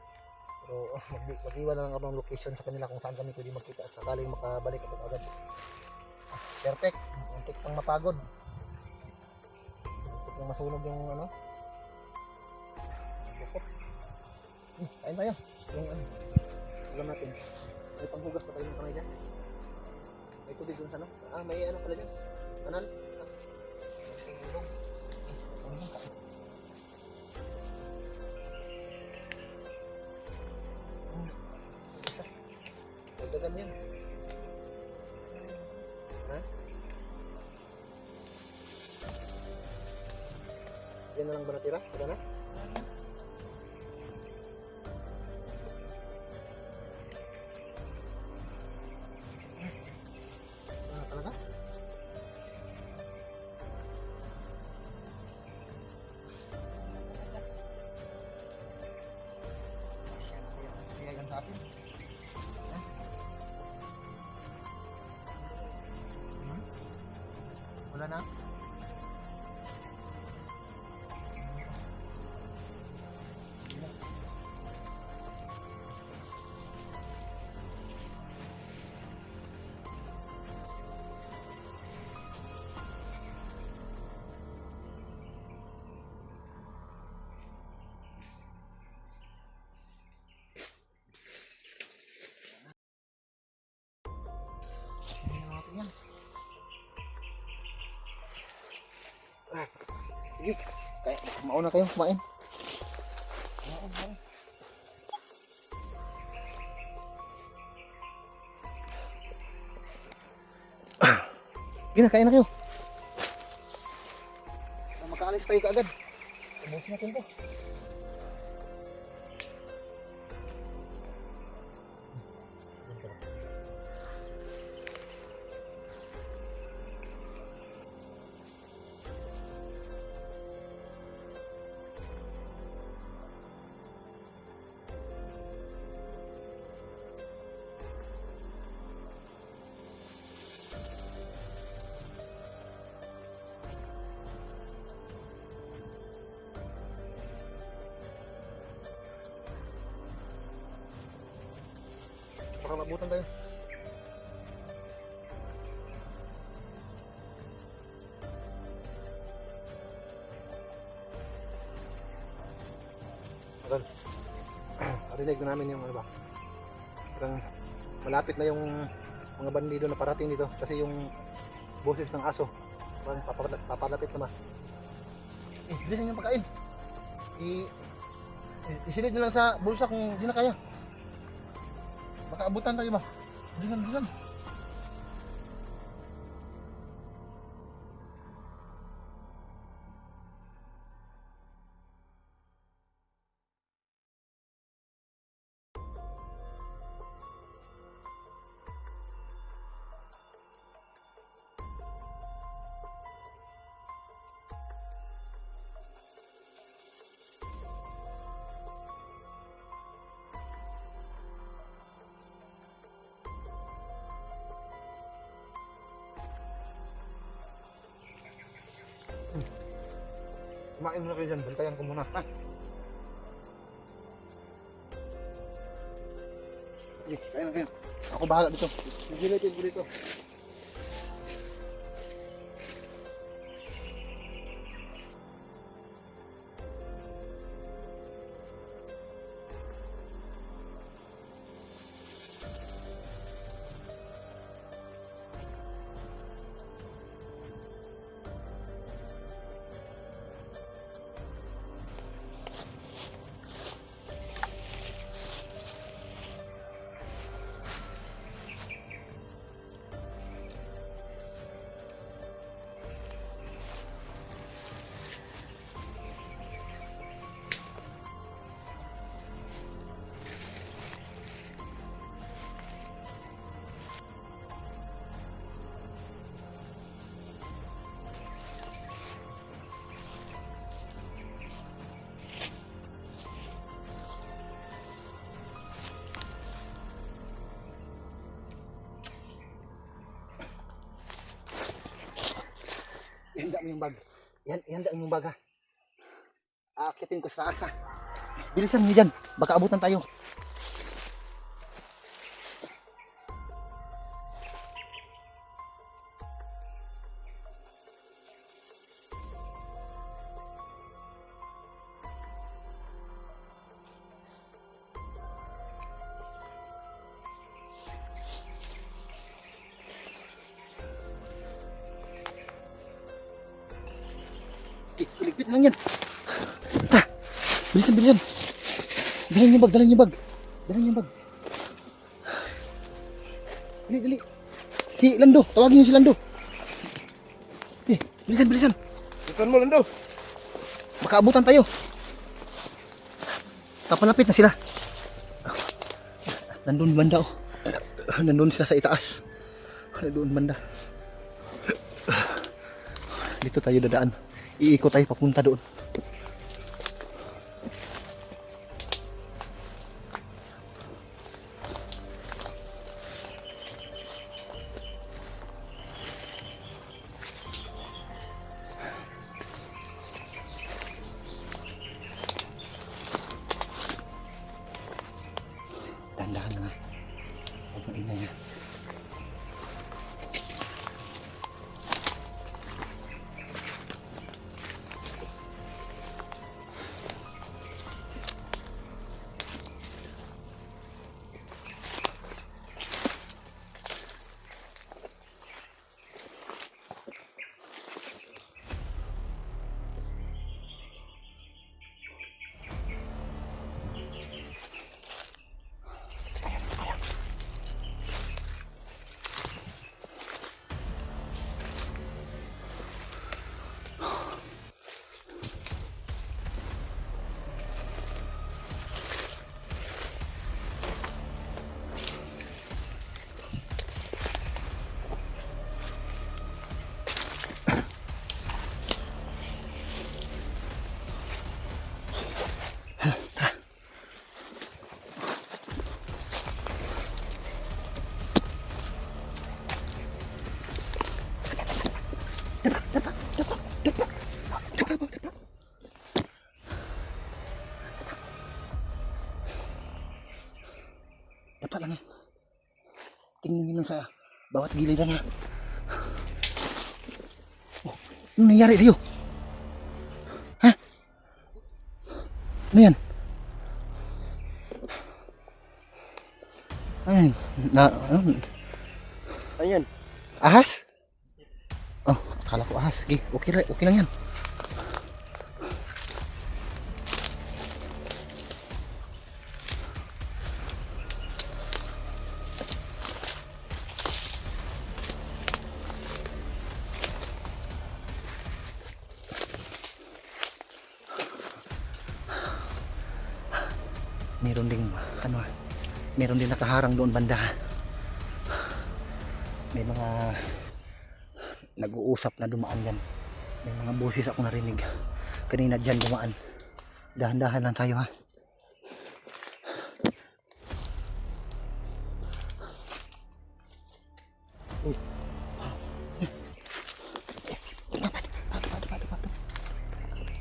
Speaker 1: Pero mag-iwan na lang ako ng location sa kanila kung saan kami pwede magkita. Sakaling makabalik ako agad. Perfect. Muntik pang mapagod. Muntik pang masunog yung ano. Bukot. Kain tayo. Yung ano. Ulam natin. May panghugas pa tayo ng kamay dyan. May tubig dun sa ano. May ano pala dyan. Kanal. May ilong. Dagdagan yan. Ha? Yan na lang ba natira? Wala na? Talaga? Kaya yan sa atin. Wala na? Yan. Sige, mauna kayo kumain. Sige na, kain na kayo. Makaalis tayo kaagad. Ubus natin to. Baka mabutan tayo. Aral. Narinig na namin yung ano ba? Parang malapit na yung mga bandido na parating dito kasi yung boses ng aso parang papalapit naman. Bilisan yung pagkain. Isilid nyo lang sa bulsa kung di na kaya. Baka abutan tayo ba? Bilisan. Kumain muna kayo dyan, bantayan ko muna. Sige, kain na kayo. Ako bahala dito. Sigilitin ko dito. ihanda mo yung bag. Ihanda mo yung bag ha. Aakitin ko sa taas ha. Bilisan mo dyan. Baka abutan tayo. Iligpit lang yan. Ta, bilisan. Dalan yung bag. Dali. Si Lando, tawagin niyo si Lando. Bilisan.
Speaker 3: Bukan mo, Lando.
Speaker 1: Baka abutan tayo. Kapalapit na sila. Nandun banda oh. Nandun sila sa itaas. Nandun banda. Dito tayo dadaan. Iikot tayo papunta doon. Dahan-dahan na nga. Huwag mong ingay nga. Dapat lang eh. Tingnan nyo lang sa bawat giliran ha. Oh, ano nangyari sa'yo? Ha? Ano yan? Ay,
Speaker 3: Ayan.
Speaker 1: ahas? Oh, akala ko ahas. Sige, okay lang yan. Meron din nakaharang doon banda. May mga nag-uusap na dumaan dyan. May mga boses ako narinig kanina dyan dumaan. Dahan-dahan lang tayo ha.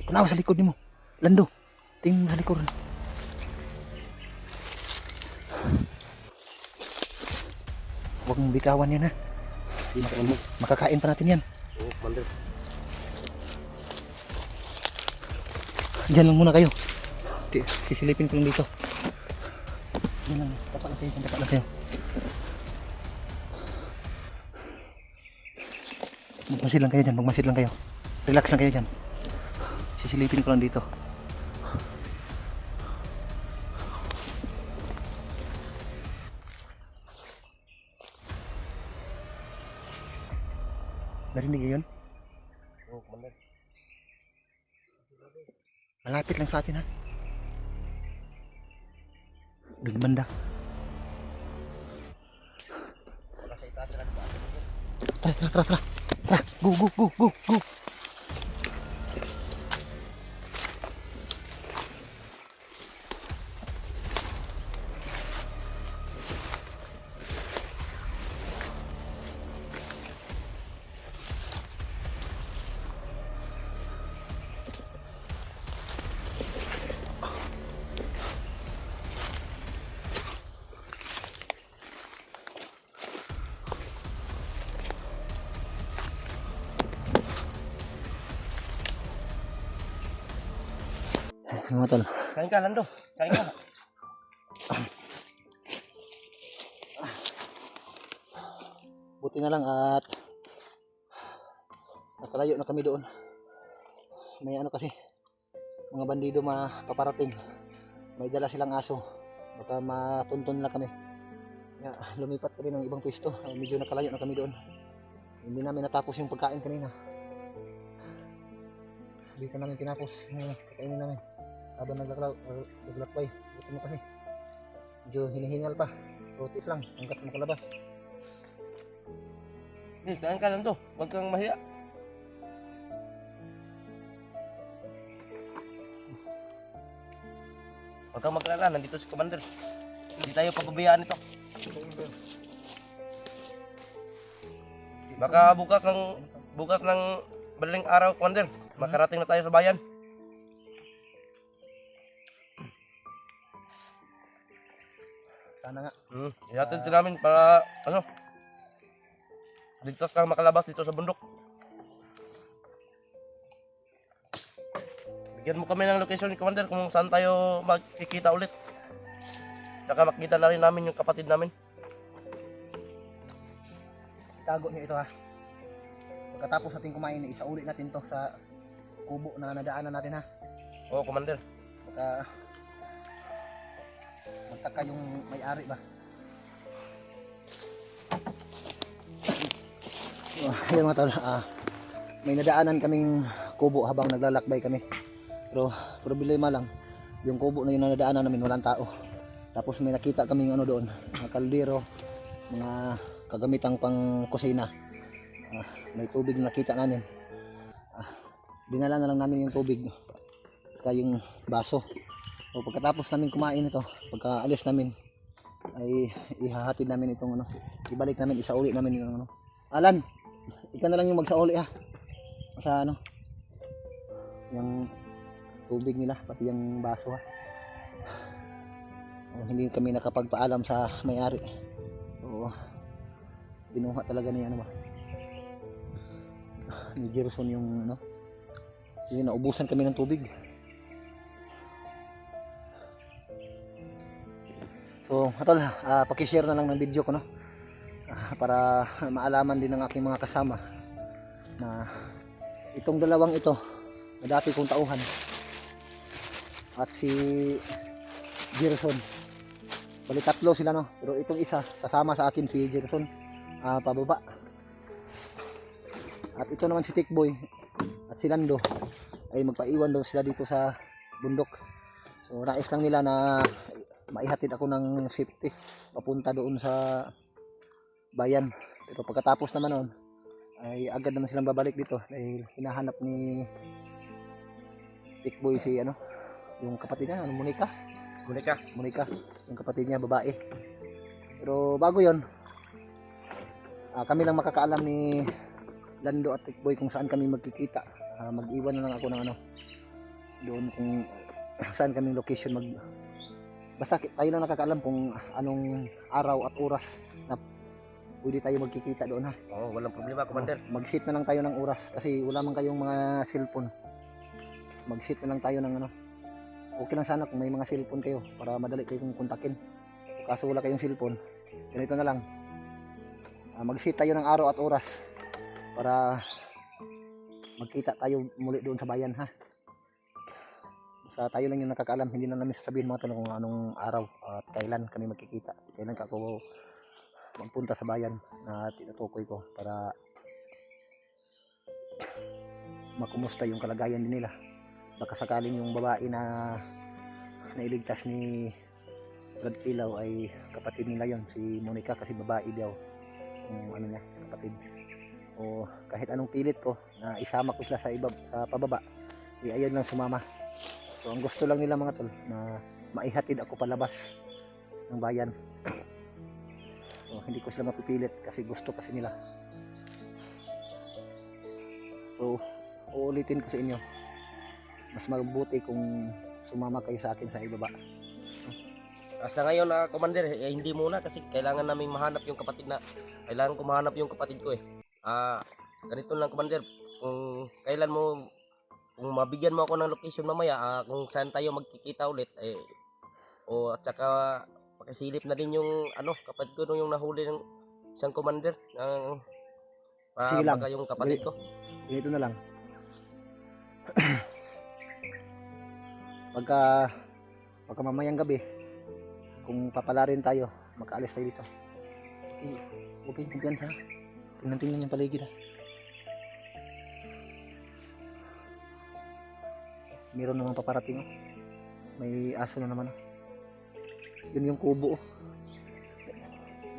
Speaker 1: Tanaw sa likod mo, Lando. Tingin sa likod. Huwag mong bitawan yan ha. Makakain pa natin yan.
Speaker 3: Oo, Commander.
Speaker 1: Diyan lang muna kayo. Sisilipin ko lang dito. Diyan lang. Dapat lang kayo. Magmasid lang kayo. Relax lang kayo dyan. Sisilipin ko lang dito. Narinig yun?
Speaker 3: Oo, Commander.
Speaker 1: Malapit lang sa atin ha. Gagmanda.
Speaker 3: Baka sa itaas na ba?
Speaker 1: Tara. Go. mga tol.
Speaker 3: Kain ka, Lando. Kain ka.
Speaker 1: Buti na lang at nakalayo na kami doon. May ano kasi, mga bandido mapaparating. May dala silang aso. Baka matunton na kami. Kaya lumipat kami ng ibang pwesto. Medyo nakalayo na kami doon. Hindi namin natapos yung pagkain kanina. Hindi ka namin tinapos yung pagkainin namin. Habang naglakbay. Buti mo kasi. Medyo hinihingal pa. Rotis lang hanggat sa makalabas.
Speaker 3: Kain ka, Lando. Huwag kang mahiya. Huwag kang mag-alala. Nandito si Commander. Hindi tayo pababayaan ito. Baka bukas ng madaling araw, Commander. Makarating na tayo sa bayan.
Speaker 1: Sana nga.
Speaker 3: Ihatid din namin para ano, ligtas kang makalabas dito sa bundok. Bigyan mo kami ng location ni Commander kung saan tayo magkikita ulit. Saka makita na rin namin yung kapatid namin.
Speaker 1: Itago niyo ito ha. Pagkatapos natin kumain, isauli natin to sa kubo na nadaanan natin ha.
Speaker 3: Oo, Commander.
Speaker 1: Baka magtaka yung may-ari ba. Ayun mga tol, may nadaanan kaming kubo habang naglalakbay kami. Pero problema lang, yung kubo na yun na nadaanan namin walang tao. Tapos may nakita kaming ano doon, mga kaldero, mga kagamitang pang kusina. May tubig na nakita namin. Dinala na lang namin yung tubig saka yung baso. So pagkatapos namin kumain ito, pagka alis namin ay ihahatid namin itong ano, ibalik namin, isauli namin yung ano. Alan, ikaw na lang yung magsauli ha. Sa ano, yung tubig nila, pati yung baso ha. Hindi kami nakapagpaalam sa may-ari. Oo. Binuha talaga niya ano ba. Ni Jerson yung ano. Yung naubusan kami ng tubig. So, atol, paki-share na lang ng video ko no. Para maalaman din ng aking mga kasama na itong dalawang ito na dati kong tauhan at si Jerson, bali tatlo sila no, pero itong isa sasama sa akin si Jerson pababa, at ito naman si Tikboy at si Lando ay magpaiwan daw sila dito sa bundok. So nais lang nila na maihatid ako ng safety papunta doon sa bayan. Pero pagkatapos naman noon ay agad naman silang babalik dito dahil hinahanap ni Tikboy si ano, yung kapatid niya, ano, Monica, yung kapatid niya babae. Pero bago yon, kami lang makakaalam ni Lando at Tikboy kung saan kami magkikita. Mag-iwan na lang ako ng ano doon kung saan kaming location basta tayo lang nakakaalam kung anong araw at oras na pwede tayo magkikita doon ha.
Speaker 3: Oo, walang problema, Commander.
Speaker 1: Mag-sit na lang tayo ng oras kasi wala man kayong mga cellphone. Mag-sit na lang tayo ng ano. Okay lang sana kung may mga cellphone kayo para madali kayong kontakin. Kaso wala kayong cellphone, ganito na lang. Mag-sit tayo ng araw at oras para magkita tayo muli doon sa bayan ha. Basta tayo lang yung nakakaalam, hindi na namin sasabihin mga tanong kung anong araw at kailan kami magkikita. Kailan ka ako magpunta sa bayan na tinutukoy ko para makumusta yung kalagayan din nila. Baka sakaling yung babae na nailigtas ni Brad Ilaw ay kapatid nila yon, si Monica, kasi babae daw yung ano niya, kapatid. O kahit anong pilit ko na isama ko sila sa pababa, ayaw lang sumama. So ang gusto lang nila mga tol na maihatid ako palabas ng bayan. So hindi ko sila mapipilit kasi gusto kasi nila. So uulitin ko sa inyo, mas mabuti kung sumama kayo sa akin sa ibaba.
Speaker 3: Sa ngayon na Commander, hindi muna kasi kailangan namin mahanap yung kapatid na kailangan ko mahanap yung kapatid ko eh. Ganito lang Commander, kung kailan mo kung mabigyan mo ako ng location mamaya, kung saan tayo magkikita ulit, o at saka pakisilip na din yung kapatid ko yung nahuli ng isang commander ng
Speaker 1: Sige lang.
Speaker 3: baka yung kapatid ko.
Speaker 1: Ganito na lang. Pagka mamayang gabi, kung papala rin tayo, makaalis tayo dito. Huwag kayong kumpiyansa. Tingnan yung paligid. Meron naman paparating. May aso na naman. Yun yung kubo.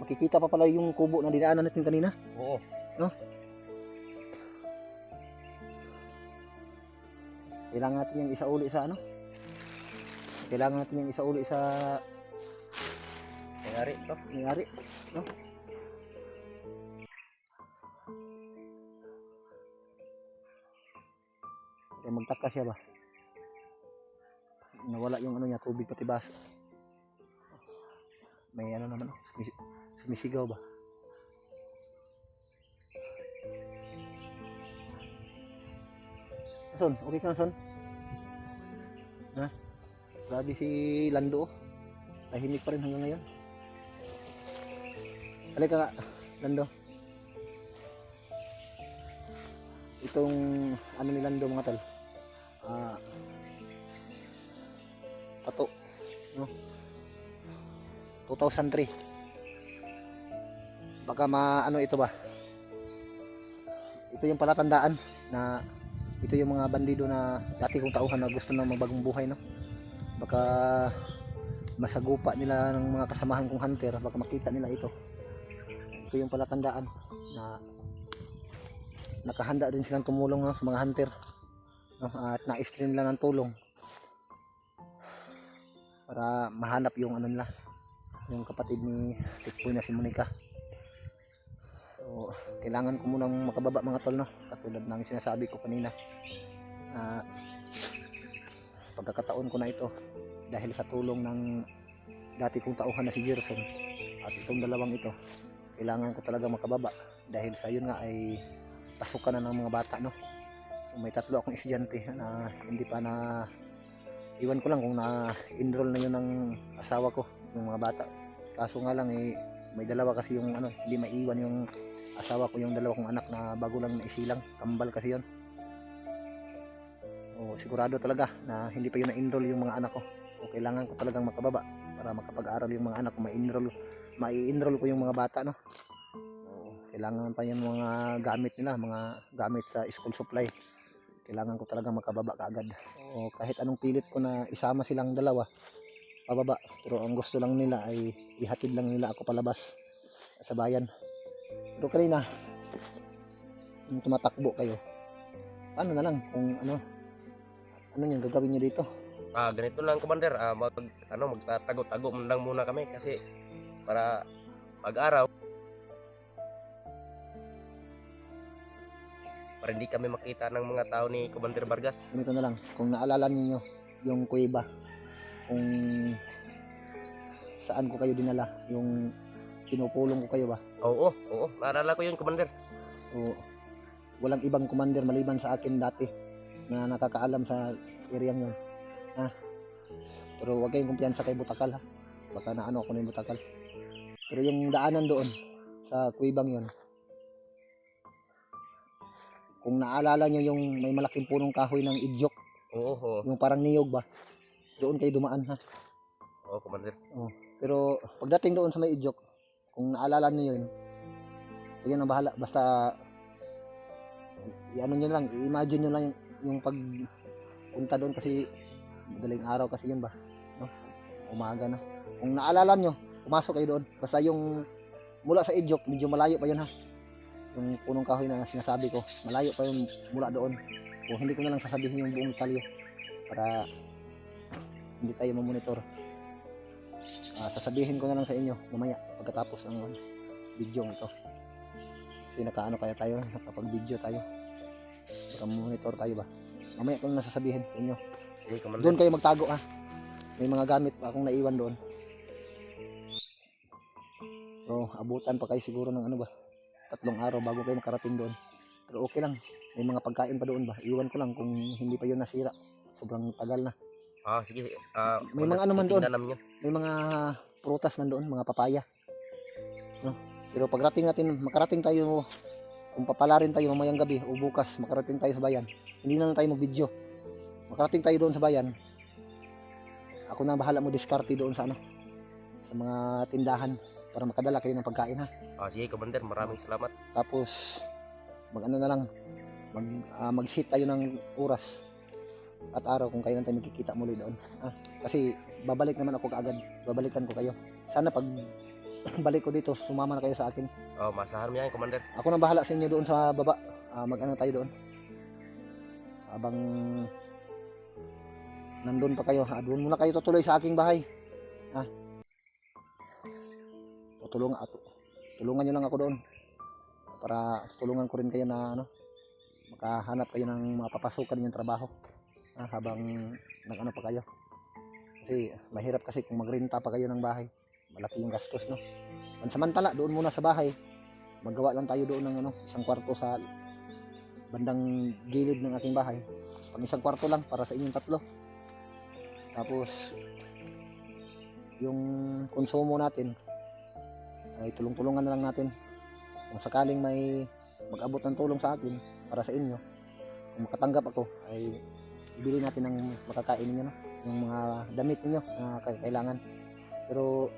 Speaker 1: Makikita pa pala yung kubo na dinaanan natin kanina.
Speaker 3: Oo.
Speaker 1: No? Kailangan natin yung isauli sa Kailangan natin yung isauli sa
Speaker 3: Nangyari to.
Speaker 1: nangyari, no? Kaya magtaka siya ba? Nawala yung niya, tubig pati baso. May naman, sumisigaw ba? Son, okay ka na, Son? Ha? Grabe si Lando. Tahimik pa rin hanggang ngayon. Halika nga, Lando. Itong ni Lando mga tal. Tato. No? 2003. Baka ito ba? Ito yung palatandaan na ito yung mga bandido na dati kong tauhan na gusto ng magbagong buhay, no? Baka masagupa nila ng mga kasamahan kong hunter, baka makita nila ito. Ito yung palatandaan na nakahanda rin silang tumulong, no, sa mga hunter, no? At nais rin nila ng tulong para mahanap yung nila, yung kapatid ni Tikboy na si Monica. So, kailangan ko munang makababa mga tol, no? Katulad ng sinasabi ko kanina. Pagkakataon ko na ito dahil sa tulong ng dati kong tauhan na si Gerson at itong dalawang ito, kailangan ko talaga makababa dahil sa yun nga ay pasukan na ng mga bata, no? So, may 3 akong estudyante na hindi pa na iwan ko lang kung na-enroll na yun ng asawa ko, yung mga bata. Kaso nga lang may dalawa kasi yung hindi maiwan yung asawa ko, yung 2 kong anak na bago lang na isilang, kambal kasi yun. O, sigurado talaga na hindi pa yun na-enroll yung mga anak ko. O, kailangan ko talagang makababa para makapag-aral yung mga anak ko, mai-enroll ko yung mga bata, no? O, kailangan pa yung mga gamit nila, mga gamit sa school supply. Kailangan ko talagang makababa kaagad. O, kahit anong pilit ko na isama silang 2 pababa, pero ang gusto lang nila ay ihatid lang nila ako palabas sa bayan. Pero kanina tumatakbo kayo, paano na lang kung ano yung gagawin nyo dito?
Speaker 3: Ganito lang, commander, magtatago-tago lang muna kami kasi para pag-araw para hindi kami makita ng mga tao ni Commander Vargas.
Speaker 1: Ganito na lang, kung naalala niyo yung kuweba, kung saan ko kayo dinala, yung pinupulong ko kayo ba?
Speaker 3: Oo, naalala ko yun, commander.
Speaker 1: So, walang ibang commander maliban sa akin dati na nakakaalam sa area yun, ha? Pero huwag kayong kumpiyansa kay Butakal, ha? Baka ako na yung Butakal. Pero yung daanan doon sa kuwibang yun, kung naalala nyo yung may malaking punong kahoy ng idyok,
Speaker 3: Oo.
Speaker 1: yung parang niyog ba, doon kayo dumaan, ha?
Speaker 3: Oo, commander.
Speaker 1: Pero pagdating doon sa may idyok, kung naalala nyo yun, yun ang bahala. Basta nyo lang, i-imagine nyo lang yung pagpunta doon kasi madaling araw kasi yun ba, no? Umaga na. Kung naalala nyo, pumasok kayo doon. Basta yung mula sa idyok, medyo malayo pa yun, ha? Yung punong kahoy na sinasabi ko, malayo pa yun mula doon. Kung hindi ko na lang sasabihin yung buong detalye para hindi tayo mamonitor. Sasabihin ko na lang sa inyo mamaya pagkatapos ng video ito. Kasi kaya tayo, nakapag-video tayo. Naka-monitor tayo ba? Mamaya ko na sasabihin sa inyo.
Speaker 3: Sige, commander.
Speaker 1: Doon kayo magtago, ha. May mga gamit pa akong naiwan doon. So, abutan pa kayo siguro ng 3 araw bago kayo makarating doon. Pero okay lang. may mga pagkain pa doon ba. Iwan ko lang kung hindi pa yun nasira. Sobrang tagal na.
Speaker 3: Sige.
Speaker 1: May mga ano man doon.
Speaker 3: titingnan namin yun.
Speaker 1: May mga prutas man doon, mga papaya. No? Pero pagdating natin, makarating tayo, kung papalarin tayo mamayang gabi o bukas, makarating tayo sa bayan. Hindi na lang tayo mag-video. Makarating tayo doon sa bayan. Ako na bahala mo diskarte doon sa ano, sa mga tindahan para makadala kayo ng pagkain ha.
Speaker 3: Sige, Commander, maraming salamat.
Speaker 1: Tapos mag-ano na lang, mag-sit tayo ng oras at araw kung kailan tayo magkikita muli doon. Kasi babalik naman ako kaagad, babalikan ko kayo. Sana pag balik ko dito, sumama na kayo sa akin.
Speaker 3: Masahan mo yan, Commander.
Speaker 1: Ako na bahala sa inyo doon sa baba. Mag-ano tayo doon. Habang nandun pa kayo, doon muna kayo tutuloy sa aking bahay. Tulungan nyo lang ako doon para tulungan ko rin kayo na makahanap kayo ng mapapasukan ninyong trabaho habang nag-ano pa kayo. Kasi mahirap kasi kung magrenta pa kayo ng bahay, malaki yung gastos, no? Pansamantala doon muna sa bahay, maggawa lang tayo doon ng isang kwarto sa bandang gilid ng aking bahay. Pang isang kwarto lang para sa inyong tatlo. Tapos yung konsumo natin ay tulong-tulungan na lang natin. Kung sakaling may mag-abot ng tulong sa akin para sa inyo, kung makatanggap ako, ay ibili natin ng makakain ninyo, no? Yung mga damit ninyo na kailangan. Pero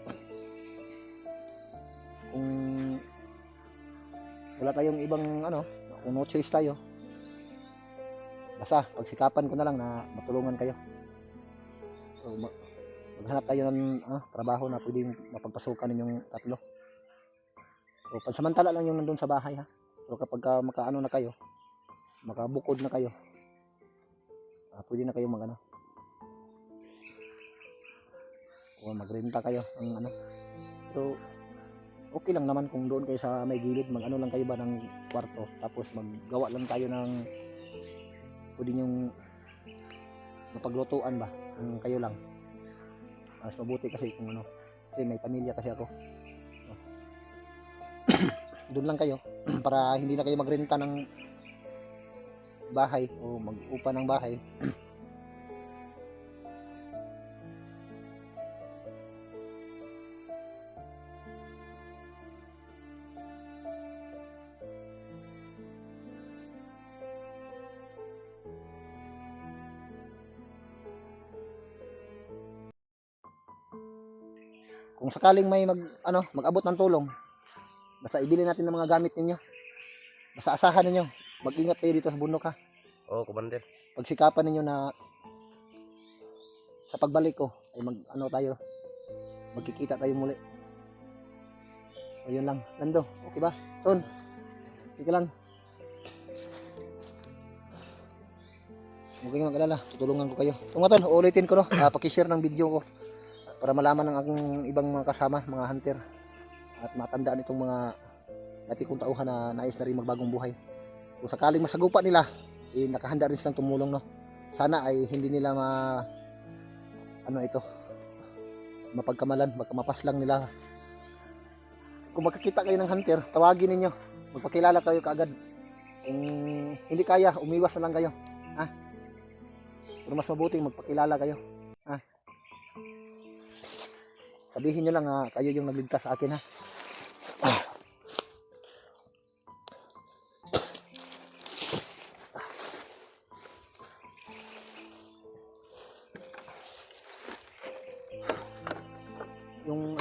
Speaker 1: kung wala tayong ibang kung no choice tayo, basta pagsikapan ko na lang na matulungan kayo. So, maghanap tayo ng trabaho na pwedeng mapagpasukan ninyong tatlo. So, pansamantala lang yung nandun sa bahay ha. So, kapag makaano na kayo, makabukod na kayo, pwede na kayo magrenta kayo ng pero okay lang naman kung doon kayo sa may gilid, mag-ano lang kayo ba ng kwarto, tapos maggawa lang tayo ng pwede nyong mapaglutuan ba kung kayo lang. Mas mabuti kasi kung kasi may pamilya kasi ako. Doon lang kayo para hindi na kayo magrenta ng bahay o mag-upa ng bahay. Kung sakaling may mag-abot ng tulong, basta ibili natin ng mga gamit ninyo. Basta asahan ninyo, mag-ingat kayo dito sa bundok ha.
Speaker 3: Commander.
Speaker 1: Pagsikapan ninyo na sa pagbalik ko ay magkikita tayo muli. Ayun lang, Lando, okay ba? Son, sige lang. Huwag kayong mag-alala, tutulungan ko kayo. Tungaton, uulitin ko pakishare ng video ko para malaman ng aking ibang mga kasama, mga hunter, at matandaan itong mga dati kong tauhan na nais na rin magbagong buhay. Kung sakaling masagupa nila, nakahanda rin silang tumulong, no? Sana ay hindi nila mapagkamalan, baka mapaslang nila. Kung magkakita kayo ng hunter, tawagin ninyo, magpakilala kayo kaagad. Kung hindi kaya, umiwas na lang kayo, ha? Pero mas mabuting magpakilala kayo, ha? Sabihin nyo lang kayo yung nagligtas sa akin, ha? Yung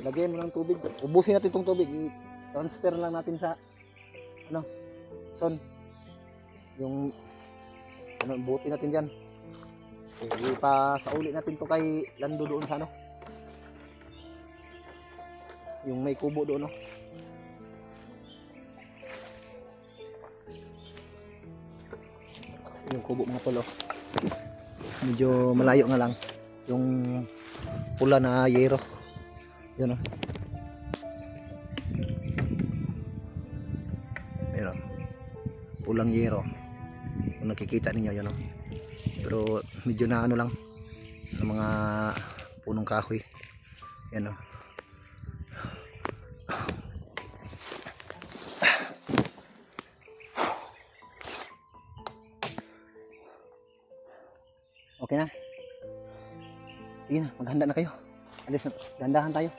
Speaker 1: lagyan mo ng tubig. Ubusin natin itong tubig. I-transfer lang natin sa son. Yung buti natin dyan. Ipasauli natin to kay Lando doon sa yung may kubo doon, yung kubo mga tol, medyo malayo nga lang yung pula na yero yun, yun, pulang yero kung nakikita ninyo yun, pero medyo na lang ng mga punong kahoy yan, Sige na, maghanda na kayo. Alis na, dandahan tayo.